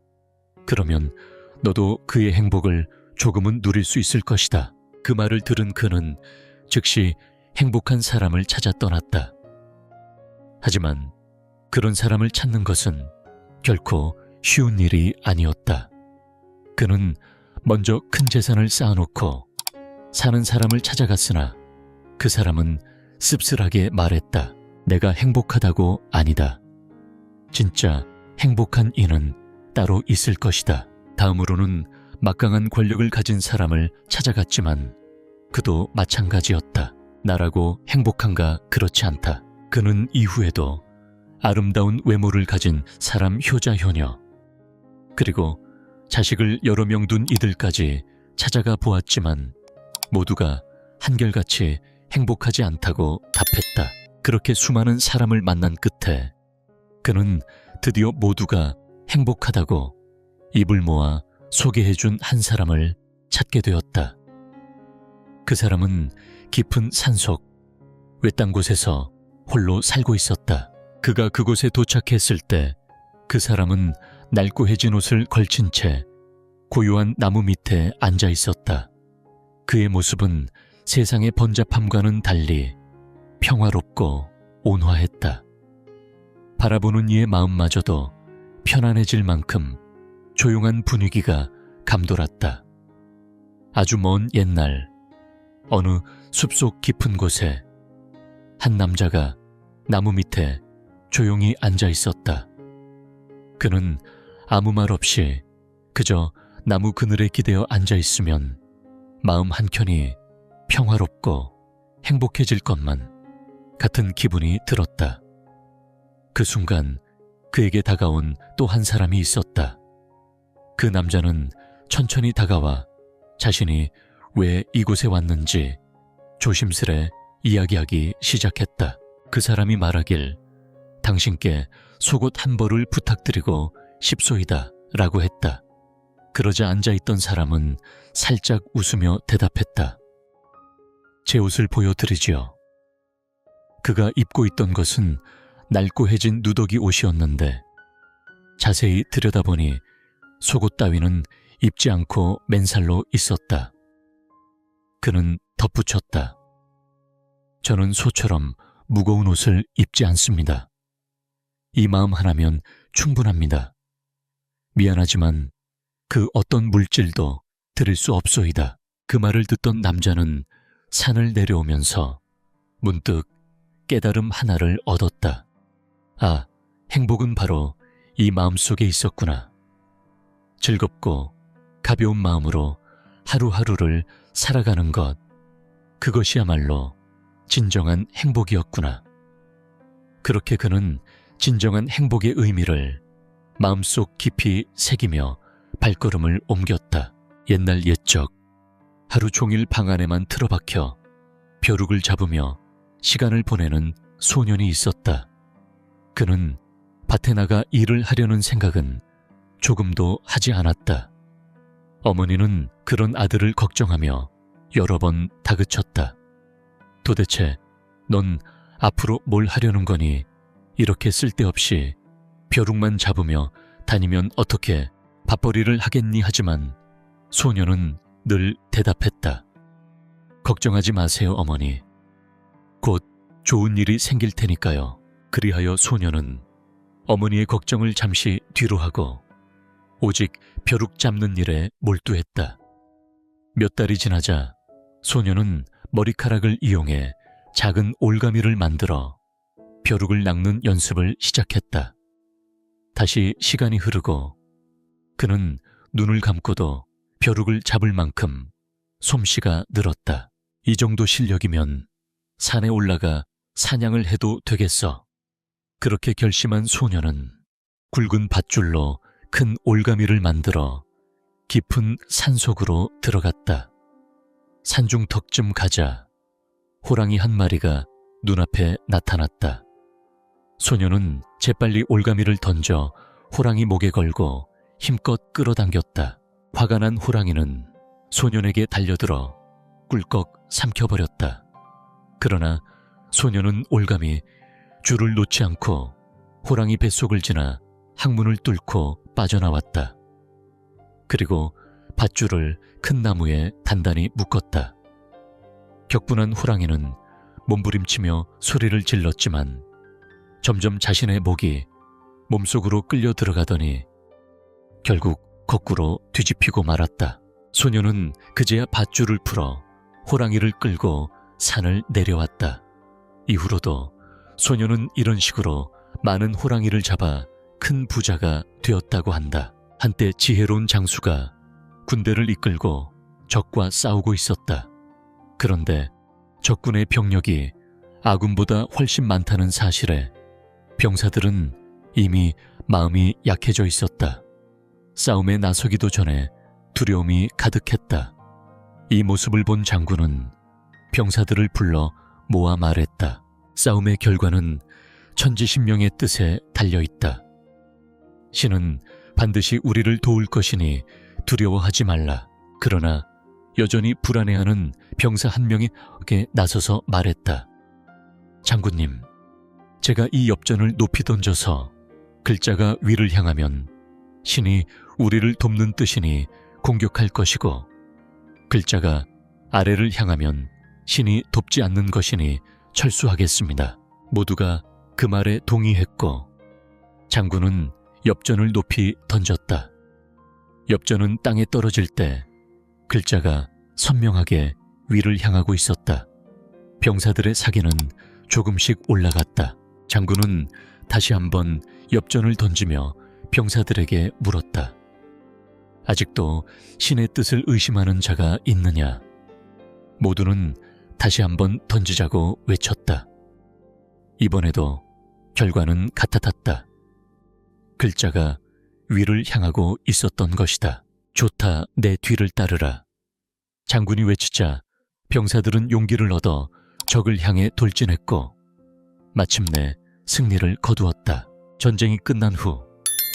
그러면 너도 그의 행복을 조금은 누릴 수 있을 것이다. 그 말을 들은 그는 즉시 행복한 사람을 찾아 떠났다. 하지만 그런 사람을 찾는 것은 결코 쉬운 일이 아니었다. 그는 먼저 큰 재산을 쌓아놓고 사는 사람을 찾아갔으나 그 사람은 씁쓸하게 말했다. 내가 행복하다고 아니다. 진짜 행복한 이는 따로 있을 것이다. 다음으로는 막강한 권력을 가진 사람을 찾아갔지만 그도 마찬가지였다. 나라고 행복한가 그렇지 않다. 그는 이후에도 아름다운 외모를 가진 사람 효자 효녀 그리고 자식을 여러 명 둔 이들까지 찾아가 보았지만 모두가 한결같이 행복하지 않다고 답했다. 그렇게 수많은 사람을 만난 끝에 그는 드디어 모두가 행복하다고 입을 모아 소개해준 한 사람을 찾게 되었다. 그 사람은 깊은 산속 외딴 곳에서 홀로 살고 있었다. 그가 그곳에 도착했을 때 그 사람은 낡고해진 옷을 걸친 채 고요한 나무 밑에 앉아 있었다. 그의 모습은 세상의 번잡함과는 달리 평화롭고 온화했다. 바라보는 이의 마음마저도 편안해질 만큼 조용한 분위기가 감돌았다. 아주 먼 옛날 어느 숲속 깊은 곳에 한 남자가 나무 밑에 조용히 앉아 있었다. 그는 아무 말 없이 그저 나무 그늘에 기대어 앉아 있으면 마음 한켠이 평화롭고 행복해질 것만 같은 기분이 들었다. 그 순간 그에게 다가온 또 한 사람이 있었다. 그 남자는 천천히 다가와 자신이 왜 이곳에 왔는지 조심스레 이야기하기 시작했다. 그 사람이 말하길 당신께 속옷 한 벌을 부탁드리고 싶소이다 라고 했다. 그러자 앉아있던 사람은 살짝 웃으며 대답했다. 제 옷을 보여드리지요. 그가 입고 있던 것은 낡고해진 누더기 옷이었는데 자세히 들여다보니 속옷 따위는 입지 않고 맨살로 있었다. 그는 덧붙였다. 저는 소처럼 무거운 옷을 입지 않습니다. 이 마음 하나면 충분합니다. 미안하지만 그 어떤 물질도 드릴 수 없소이다. 그 말을 듣던 남자는 산을 내려오면서 문득 깨달음 하나를 얻었다. 아, 행복은 바로 이 마음속에 있었구나. 즐겁고 가벼운 마음으로 하루하루를 살아가는 것, 그것이야말로 진정한 행복이었구나. 그렇게 그는 진정한 행복의 의미를 마음속 깊이 새기며 발걸음을 옮겼다. 옛날 옛적 하루 종일 방 안에만 틀어박혀 벼룩을 잡으며 시간을 보내는 소년이 있었다. 그는 밭에 나가 일을 하려는 생각은 조금도 하지 않았다. 어머니는 그런 아들을 걱정하며 여러 번 다그쳤다. 도대체 넌 앞으로 뭘 하려는 거니? 이렇게 쓸데없이 벼룩만 잡으며 다니면 어떻게 밥벌이를 하겠니? 하지만 소녀는 늘 대답했다. 걱정하지 마세요, 어머니. 곧 좋은 일이 생길 테니까요. 그리하여 소녀는 어머니의 걱정을 잠시 뒤로 하고 오직 벼룩 잡는 일에 몰두했다. 몇 달이 지나자 소녀는 머리카락을 이용해 작은 올가미를 만들어 벼룩을 낚는 연습을 시작했다. 다시 시간이 흐르고 그는 눈을 감고도 벼룩을 잡을 만큼 솜씨가 늘었다. 이 정도 실력이면 산에 올라가 사냥을 해도 되겠어. 그렇게 결심한 소녀는 굵은 밧줄로 큰 올가미를 만들어 깊은 산속으로 들어갔다. 산중턱쯤 가자 호랑이 한 마리가 눈앞에 나타났다. 소녀는 재빨리 올가미를 던져 호랑이 목에 걸고 힘껏 끌어당겼다. 화가 난 호랑이는 소년에게 달려들어 꿀꺽 삼켜버렸다. 그러나 소녀는 올가미 줄을 놓지 않고 호랑이 뱃속을 지나 항문을 뚫고 빠져나왔다. 그리고 밧줄을 큰 나무에 단단히 묶었다. 격분한 호랑이는 몸부림치며 소리를 질렀지만 점점 자신의 목이 몸속으로 끌려 들어가더니 결국 거꾸로 뒤집히고 말았다. 소녀는 그제야 밧줄을 풀어 호랑이를 끌고 산을 내려왔다. 이후로도 소녀는 이런 식으로 많은 호랑이를 잡아 큰 부자가 되었다고 한다. 한때 지혜로운 장수가 군대를 이끌고 적과 싸우고 있었다. 그런데 적군의 병력이 아군보다 훨씬 많다는 사실에 병사들은 이미 마음이 약해져 있었다. 싸움에 나서기도 전에 두려움이 가득했다. 이 모습을 본 장군은 병사들을 불러 모아 말했다. 싸움의 결과는 천지신명의 뜻에 달려있다. 신은 반드시 우리를 도울 것이니 두려워하지 말라. 그러나 여전히 불안해하는 병사 한 명에게 나서서 말했다. 장군님, 제가 이 엽전을 높이 던져서 글자가 위를 향하면 신이 우리를 돕는 뜻이니 공격할 것이고 글자가 아래를 향하면 신이 돕지 않는 것이니 철수하겠습니다. 모두가 그 말에 동의했고 장군은 엽전을 높이 던졌다. 엽전은 땅에 떨어질 때 글자가 선명하게 위를 향하고 있었다. 병사들의 사기는 조금씩 올라갔다. 장군은 다시 한번 엽전을 던지며 병사들에게 물었다. 아직도 신의 뜻을 의심하는 자가 있느냐? 모두는 다시 한번 던지자고 외쳤다. 이번에도 결과는 같았다. 글자가 위를 향하고 있었던 것이다. 좋다, 내 뒤를 따르라. 장군이 외치자 병사들은 용기를 얻어 적을 향해 돌진했고 마침내 승리를 거두었다. 전쟁이 끝난 후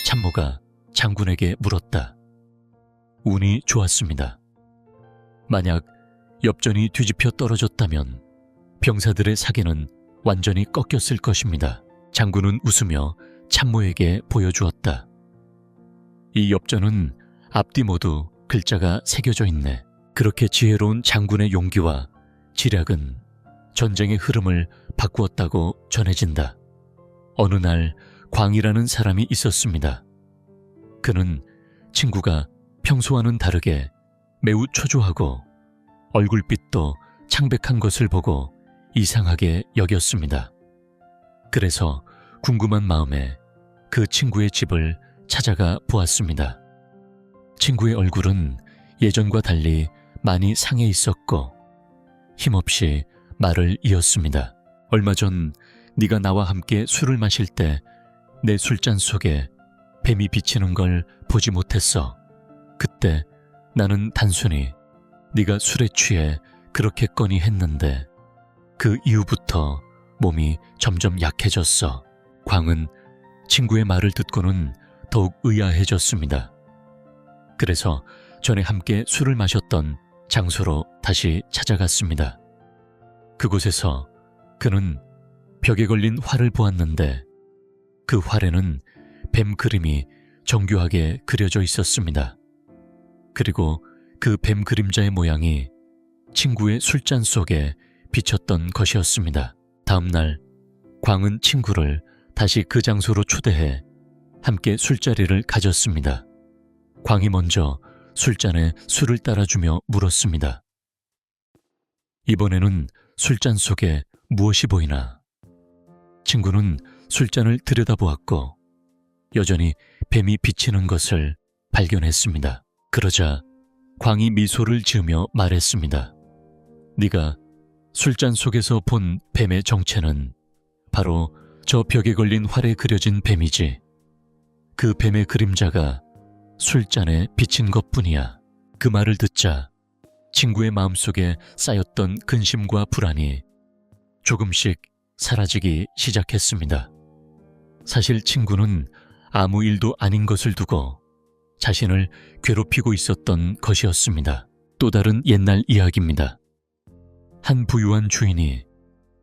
참모가 장군에게 물었다. 운이 좋았습니다. 만약 엽전이 뒤집혀 떨어졌다면 병사들의 사기는 완전히 꺾였을 것입니다. 장군은 웃으며 참모에게 보여주었다. 이 엽전은 앞뒤 모두 글자가 새겨져 있네. 그렇게 지혜로운 장군의 용기와 지략은 전쟁의 흐름을 바꾸었다고 전해진다. 어느 날 광이라는 사람이 있었습니다. 그는 친구가 평소와는 다르게 매우 초조하고 얼굴빛도 창백한 것을 보고 이상하게 여겼습니다. 그래서 궁금한 마음에 그 친구의 집을 찾아가 보았습니다. 친구의 얼굴은 예전과 달리 많이 상해 있었고 힘없이 말을 이었습니다. 얼마 전 네가 나와 함께 술을 마실 때 내 술잔 속에 뱀이 비치는 걸 보지 못했어. 그때 나는 단순히 네가 술에 취해 그렇겠거니 했는데 그 이후부터 몸이 점점 약해졌어. 광은 친구의 말을 듣고는 더욱 의아해졌습니다. 그래서 전에 함께 술을 마셨던 장소로 다시 찾아갔습니다. 그곳에서 그는 벽에 걸린 활을 보았는데 그 활에는 뱀 그림이 정교하게 그려져 있었습니다. 그리고 그 뱀 그림자의 모양이 친구의 술잔 속에 비쳤던 것이었습니다. 다음 날 광은 친구를 다시 그 장소로 초대해 함께 술자리를 가졌습니다. 광이 먼저 술잔에 술을 따라주며 물었습니다. 이번에는 술잔 속에 무엇이 보이나? 친구는 술잔을 들여다보았고 여전히 뱀이 비치는 것을 발견했습니다. 그러자 광이 미소를 지으며 말했습니다. 네가 술잔 속에서 본 뱀의 정체는 바로 저 벽에 걸린 활에 그려진 뱀이지. 그 뱀의 그림자가 술잔에 비친 것뿐이야. 그 말을 듣자 친구의 마음속에 쌓였던 근심과 불안이 조금씩 사라지기 시작했습니다. 사실 친구는 아무 일도 아닌 것을 두고 자신을 괴롭히고 있었던 것이었습니다. 또 다른 옛날 이야기입니다. 한 부유한 주인이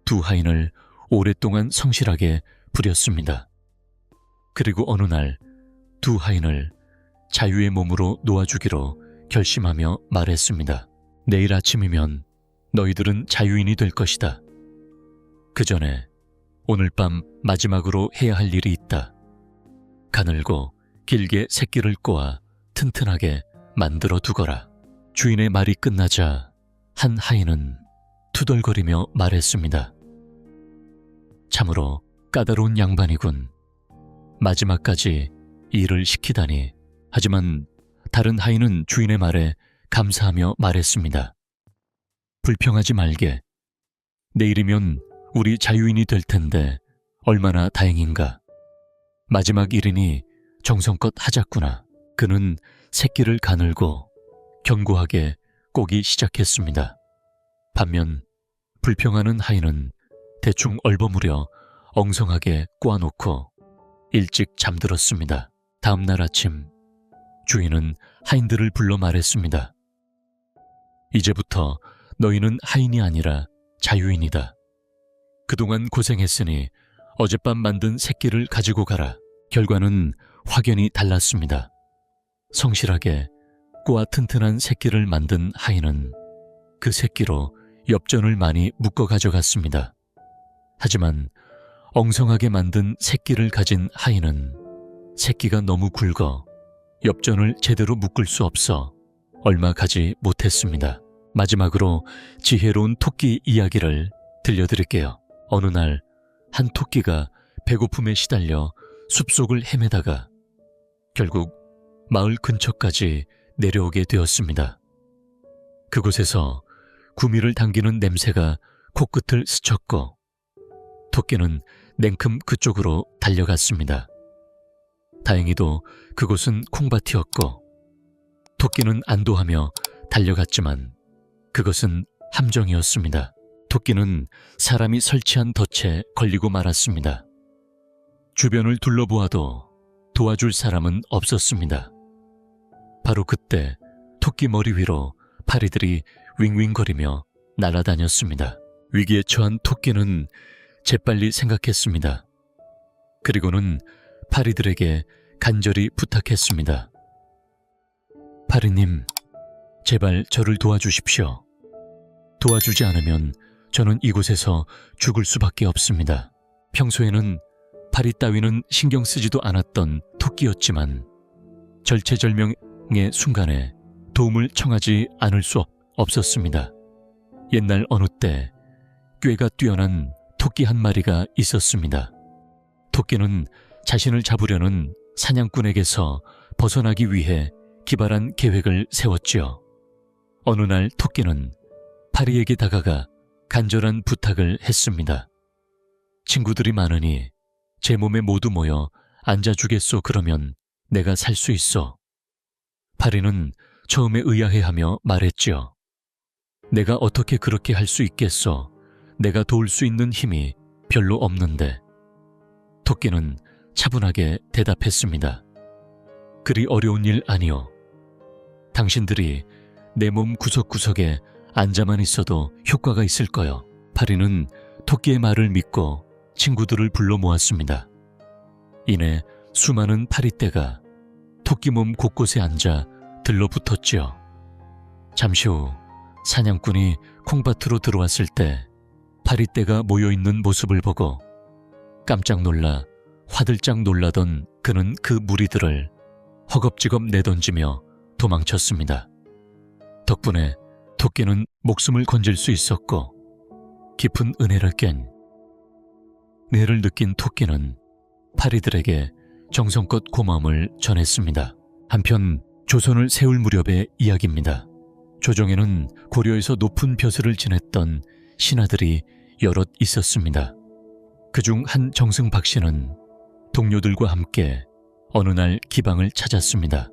두 하인을 오랫동안 성실하게 부렸습니다. 그리고 어느 날 두 하인을 자유의 몸으로 놓아주기로 결심하며 말했습니다. 내일 아침이면 너희들은 자유인이 될 것이다. 그 전에 오늘 밤 마지막으로 해야 할 일이 있다. 가늘고 길게 새끼를 꼬아 튼튼하게 만들어 두거라. 주인의 말이 끝나자 한 하인은 투덜거리며 말했습니다. 참으로 까다로운 양반이군. 마지막까지 일을 시키다니. 하지만 다른 하인은 주인의 말에 감사하며 말했습니다. 불평하지 말게. 내일이면 우리 자유인이 될 텐데 얼마나 다행인가. 마지막 일이니 정성껏 하자꾸나. 그는 새끼를 가늘고 견고하게 꼬기 시작했습니다. 반면 불평하는 하인은 대충 얼버무려 엉성하게 꼬아놓고 일찍 잠들었습니다. 다음 날 아침 주인은 하인들을 불러 말했습니다. 이제부터 너희는 하인이 아니라 자유인이다. 그동안 고생했으니 어젯밤 만든 새끼를 가지고 가라. 결과는 확연히 달랐습니다. 성실하게 꼬아 튼튼한 새끼를 만든 하인은 그 새끼로 엽전을 많이 묶어 가져갔습니다. 하지만 엉성하게 만든 새끼를 가진 하인은 새끼가 너무 굵어 엽전을 제대로 묶을 수 없어 얼마 가지 못했습니다. 마지막으로 지혜로운 토끼 이야기를 들려드릴게요. 어느 날 한 토끼가 배고픔에 시달려 숲속을 헤매다가 결국 마을 근처까지 내려오게 되었습니다. 그곳에서 구미를 당기는 냄새가 코끝을 스쳤고 토끼는 냉큼 그쪽으로 달려갔습니다. 다행히도 그곳은 콩밭이었고 토끼는 안도하며 달려갔지만 그것은 함정이었습니다. 토끼는 사람이 설치한 덫에 걸리고 말았습니다. 주변을 둘러보아도 도와줄 사람은 없었습니다. 바로 그때 토끼 머리 위로 파리들이 윙윙거리며 날아다녔습니다. 위기에 처한 토끼는 재빨리 생각했습니다. 그리고는 파리들에게 간절히 부탁했습니다. 파리님, 제발 저를 도와주십시오. 도와주지 않으면 저는 이곳에서 죽을 수밖에 없습니다. 평소에는 파리 따위는 신경 쓰지도 않았던 토끼였지만 절체절명의 순간에 도움을 청하지 않을 수 없었습니다. 옛날 어느 때 꾀가 뛰어난 토끼 한 마리가 있었습니다. 토끼는 자신을 잡으려는 사냥꾼에게서 벗어나기 위해 기발한 계획을 세웠지요. 어느 날 토끼는 파리에게 다가가 간절한 부탁을 했습니다. 친구들이 많으니 제 몸에 모두 모여 앉아주겠소. 그러면 내가 살 수 있어. 파리는 처음에 의아해하며 말했지요. 내가 어떻게 그렇게 할 수 있겠소? 내가 도울 수 있는 힘이 별로 없는데. 토끼는 차분하게 대답했습니다. 그리 어려운 일 아니오. 당신들이 내 몸 구석구석에 앉아만 있어도 효과가 있을 거요. 파리는 토끼의 말을 믿고 친구들을 불러 모았습니다. 이내 수많은 파리떼가 토끼 몸 곳곳에 앉아 들러붙었지요. 잠시 후 사냥꾼이 콩밭으로 들어왔을 때 파리떼가 모여있는 모습을 보고 깜짝 놀라 화들짝 놀라던 그는 그 무리들을 허겁지겁 내던지며 도망쳤습니다. 덕분에 토끼는 목숨을 건질 수 있었고 깊은 은혜를 느낀 토끼는 파리들에게 정성껏 고마움을 전했습니다. 한편 조선을 세울 무렵의 이야기입니다. 조정에는 고려에서 높은 벼슬을 지냈던 신하들이 여럿 있었습니다. 그중 한 정승 박씨는 동료들과 함께 어느 날 기방을 찾았습니다.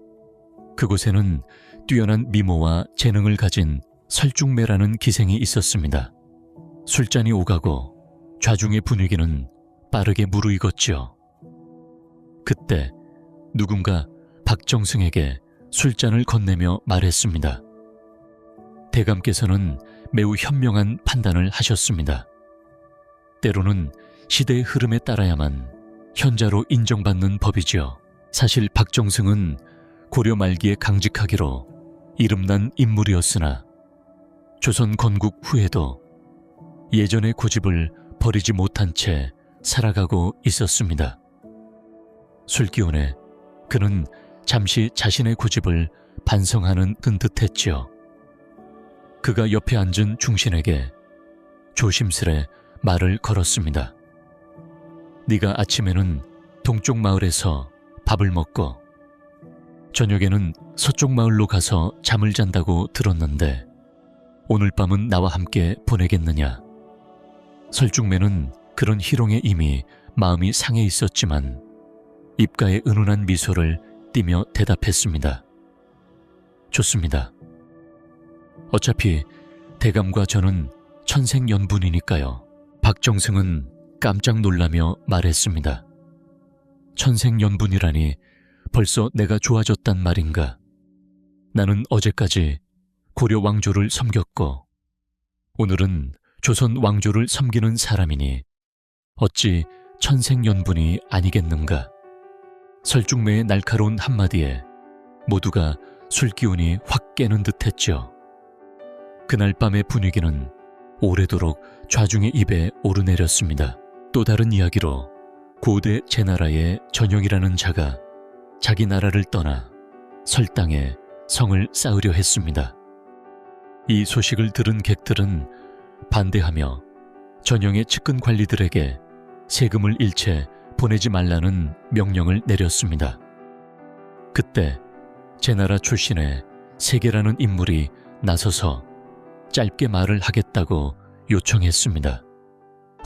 그곳에는 뛰어난 미모와 재능을 가진 설중매라는 기생이 있었습니다. 술잔이 오가고 좌중의 분위기는 빠르게 무르익었지요. 그때 누군가 박정승에게 술잔을 건네며 말했습니다. 대감께서는 매우 현명한 판단을 하셨습니다. 때로는 시대의 흐름에 따라야만 현자로 인정받는 법이지요. 사실 박정승은 고려 말기에 강직하기로 이름난 인물이었으나 조선 건국 후에도 예전의 고집을 버리지 못한 채 살아가고 있었습니다. 술기운에 그는 잠시 자신의 고집을 반성하는 듯했지요. 그가 옆에 앉은 중신에게 조심스레 말을 걸었습니다. 네가 아침에는 동쪽 마을에서 밥을 먹고 저녁에는 서쪽 마을로 가서 잠을 잔다고 들었는데 오늘 밤은 나와 함께 보내겠느냐? 설중매는 그런 희롱에 이미 마음이 상해 있었지만 입가에 은은한 미소를 띠며 대답했습니다. 좋습니다. 어차피 대감과 저는 천생연분이니까요. 박정승은 깜짝 놀라며 말했습니다. 천생연분이라니 벌써 내가 좋아졌단 말인가? 나는 어제까지 고려 왕조를 섬겼고 오늘은 조선 왕조를 섬기는 사람이니 어찌 천생연분이 아니겠는가? 설중매의 날카로운 한마디에 모두가 술기운이 확 깨는 듯했죠. 그날 밤의 분위기는 오래도록 좌중의 입에 오르내렸습니다. 또 다른 이야기로 고대 제나라의 전영이라는 자가 자기 나라를 떠나 설당에 성을 쌓으려 했습니다. 이 소식을 들은 객들은 반대하며 전영의 측근 관리들에게 세금을 일체 보내지 말라는 명령을 내렸습니다. 그때 제나라 출신의 세계라는 인물이 나서서 짧게 말을 하겠다고 요청했습니다.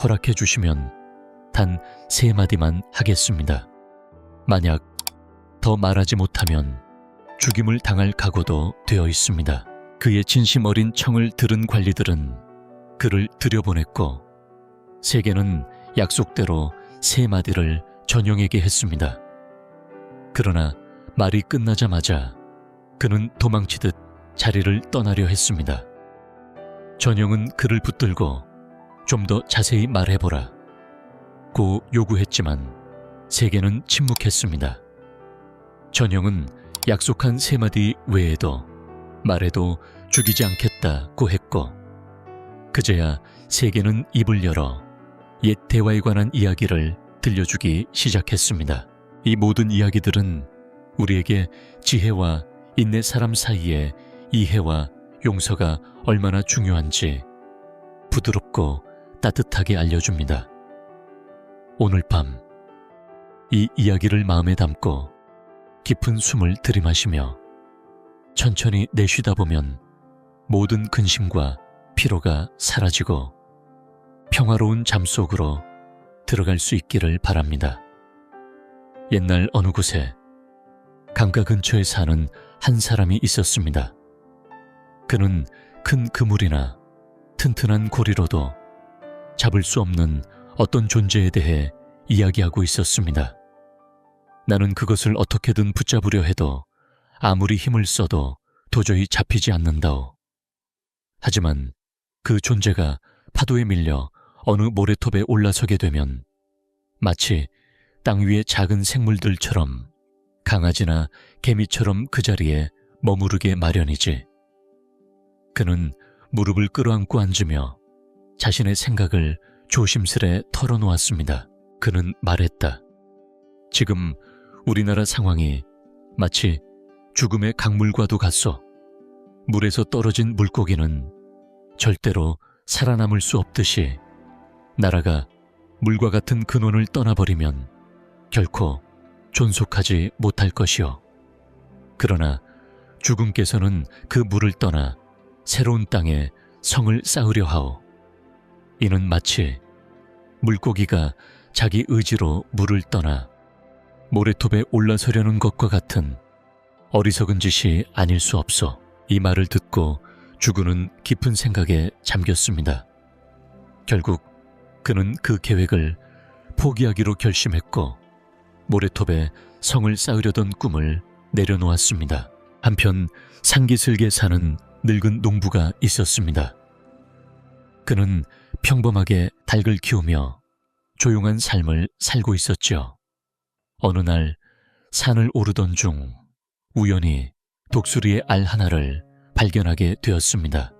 허락해 주시면 단 3마디만 하겠습니다. 만약 더 말하지 못하면 죽임을 당할 각오도 되어 있습니다. 그의 진심 어린 청을 들은 관리들은 그를 들여보냈고 세계는 약속대로 3마디를 전영에게 했습니다. 그러나 말이 끝나자마자 그는 도망치듯 자리를 떠나려 했습니다. 전영은 그를 붙들고 좀 더 자세히 말해보라 고 요구했지만 세계는 침묵했습니다. 전영은 약속한 3마디 외에도 말해도 죽이지 않겠다고 했고 그제야 세계는 입을 열어 옛 대화에 관한 이야기를 들려주기 시작했습니다. 이 모든 이야기들은 우리에게 지혜와 인내 사람 사이의 이해와 용서가 얼마나 중요한지 부드럽고 따뜻하게 알려줍니다. 오늘 밤 이 이야기를 마음에 담고 깊은 숨을 들이마시며 천천히 내쉬다 보면 모든 근심과 피로가 사라지고 평화로운 잠 속으로 들어갈 수 있기를 바랍니다. 옛날 어느 곳에 강가 근처에 사는 한 사람이 있었습니다. 그는 큰 그물이나 튼튼한 고리로도 잡을 수 없는 어떤 존재에 대해 이야기하고 있었습니다. 나는 그것을 어떻게든 붙잡으려 해도 아무리 힘을 써도 도저히 잡히지 않는다오. 하지만 그 존재가 파도에 밀려 어느 모래톱에 올라서게 되면 마치 땅 위의 작은 생물들처럼 강아지나 개미처럼 그 자리에 머무르게 마련이지. 그는 무릎을 끌어안고 앉으며 자신의 생각을 조심스레 털어놓았습니다. 그는 말했다. 지금 우리나라 상황이 마치 죽음의 강물과도 같소. 물에서 떨어진 물고기는 절대로 살아남을 수 없듯이 나라가 물과 같은 근원을 떠나버리면 결코 존속하지 못할 것이오. 그러나 주군께서는 그 물을 떠나 새로운 땅에 성을 쌓으려 하오. 이는 마치 물고기가 자기 의지로 물을 떠나 모래톱에 올라서려는 것과 같은 어리석은 짓이 아닐 수 없어. 이 말을 듣고 주군은 깊은 생각에 잠겼습니다. 결국 그는 그 계획을 포기하기로 결심했고 모래톱에 성을 쌓으려던 꿈을 내려놓았습니다. 한편 상기슬게 사는 늙은 농부가 있었습니다. 그는 평범하게 닭을 키우며 조용한 삶을 살고 있었죠. 어느 날 산을 오르던 중 우연히 독수리의 알 하나를 발견하게 되었습니다.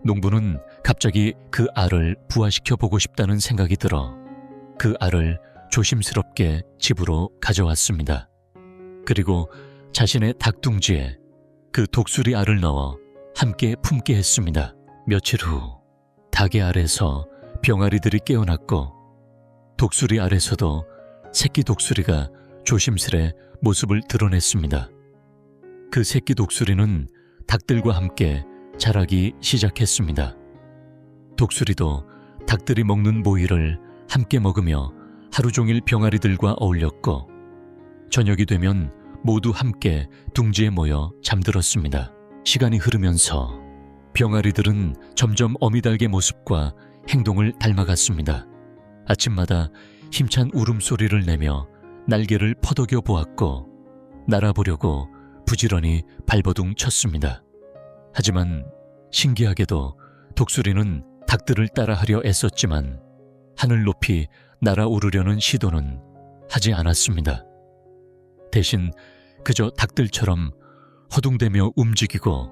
농부는 갑자기 그 알을 부화시켜 보고 싶다는 생각이 들어 그 알을 조심스럽게 집으로 가져왔습니다. 그리고 자신의 닭둥지에 그 독수리 알을 넣어 함께 품게 했습니다. 며칠 후 닭의 알에서 병아리들이 깨어났고 독수리 알에서도 새끼 독수리가 조심스레 모습을 드러냈습니다. 그 새끼 독수리는 닭들과 함께 자라기 시작했습니다. 독수리도 닭들이 먹는 모이를 함께 먹으며 하루 종일 병아리들과 어울렸고 저녁이 되면 모두 함께 둥지에 모여 잠들었습니다. 시간이 흐르면서 병아리들은 점점 어미닭의 모습과 행동을 닮아갔습니다. 아침마다 힘찬 울음소리를 내며 날개를 퍼덕여 보았고 날아보려고 부지런히 발버둥 쳤습니다. 하지만 신기하게도 독수리는 닭들을 따라하려 애썼지만 하늘 높이 날아오르려는 시도는 하지 않았습니다. 대신 그저 닭들처럼 허둥대며 움직이고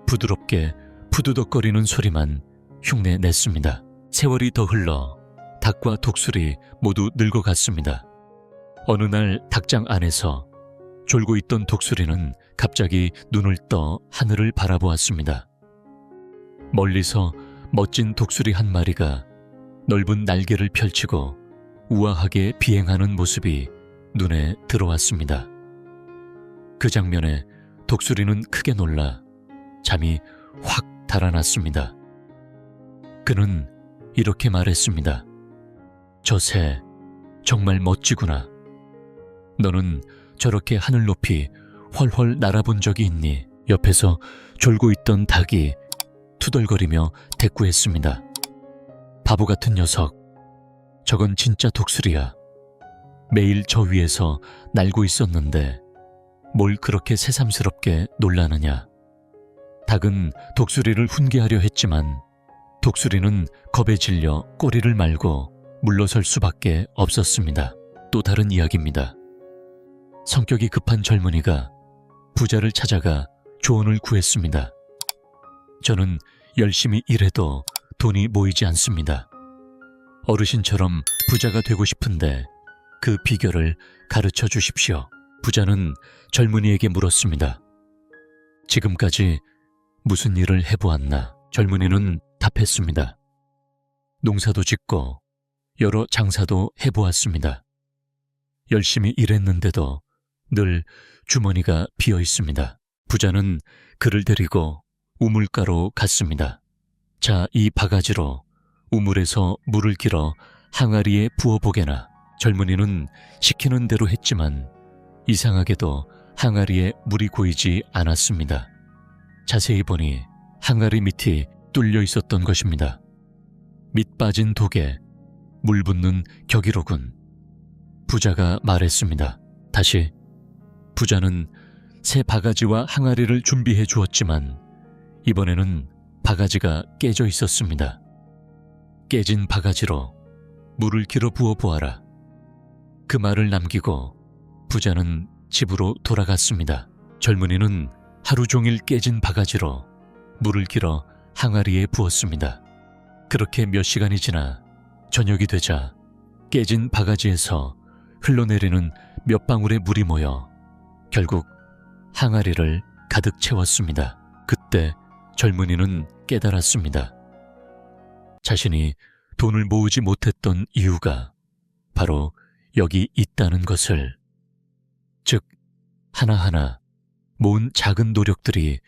부드럽게 푸드덕거리는 소리만 흉내냈습니다. 세월이 더 흘러 닭과 독수리 모두 늙어갔습니다. 어느 날 닭장 안에서 졸고 있던 독수리는 갑자기 눈을 떠 하늘을 바라보았습니다. 멀리서 멋진 독수리 한 마리가 넓은 날개를 펼치고 우아하게 비행하는 모습이 눈에 들어왔습니다. 그 장면에 독수리는 크게 놀라 잠이 확 달아났습니다. 그는 이렇게 말했습니다. 저 새 정말 멋지구나. 너는 저렇게 하늘 높이 훨훨 날아본 적이 있니? 옆에서 졸고 있던 닭이 투덜거리며 대꾸했습니다. 바보 같은 녀석. 저건 진짜 독수리야. 매일 저 위에서 날고 있었는데 뭘 그렇게 새삼스럽게 놀라느냐. 닭은 독수리를 훈계하려 했지만 독수리는 겁에 질려 꼬리를 말고 물러설 수밖에 없었습니다. 또 다른 이야기입니다. 성격이 급한 젊은이가 부자를 찾아가 조언을 구했습니다. 저는 열심히 일해도 돈이 모이지 않습니다. 어르신처럼 부자가 되고 싶은데 그 비결을 가르쳐 주십시오. 부자는 젊은이에게 물었습니다. 지금까지 무슨 일을 해보았나? 젊은이는 답했습니다. 농사도 짓고 여러 장사도 해보았습니다. 열심히 일했는데도 늘 주머니가 비어 있습니다. 부자는 그를 데리고 우물가로 갔습니다. 자, 이 바가지로 우물에서 물을 길어 항아리에 부어보게나. 젊은이는 시키는 대로 했지만 이상하게도 항아리에 물이 고이지 않았습니다. 자세히 보니 항아리 밑이 뚫려 있었던 것입니다. 밑 빠진 독에 물 붓는 격이로군. 부자가 말했습니다. 다시. 부자는 새 바가지와 항아리를 준비해 주었지만 이번에는 바가지가 깨져 있었습니다. 깨진 바가지로 물을 길어 부어 보아라. 그 말을 남기고 부자는 집으로 돌아갔습니다. 젊은이는 하루 종일 깨진 바가지로 물을 길어 항아리에 부었습니다. 그렇게 몇 시간이 지나 저녁이 되자 깨진 바가지에서 흘러내리는 몇 방울의 물이 모여 결국 항아리를 가득 채웠습니다. 그때 젊은이는 깨달았습니다. 자신이 돈을 모으지 못했던 이유가 바로 여기 있다는 것을. 즉, 하나하나 모은 작은 노력들이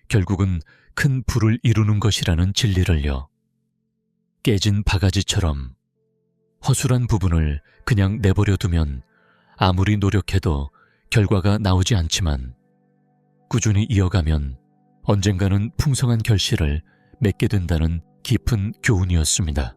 결국은 큰 부를 이루는 것이라는 진리를요. 깨진 바가지처럼 허술한 부분을 그냥 내버려 두면 아무리 노력해도 결과가 나오지 않지만 꾸준히 이어가면 언젠가는 풍성한 결실을 맺게 된다는 깊은 교훈이었습니다.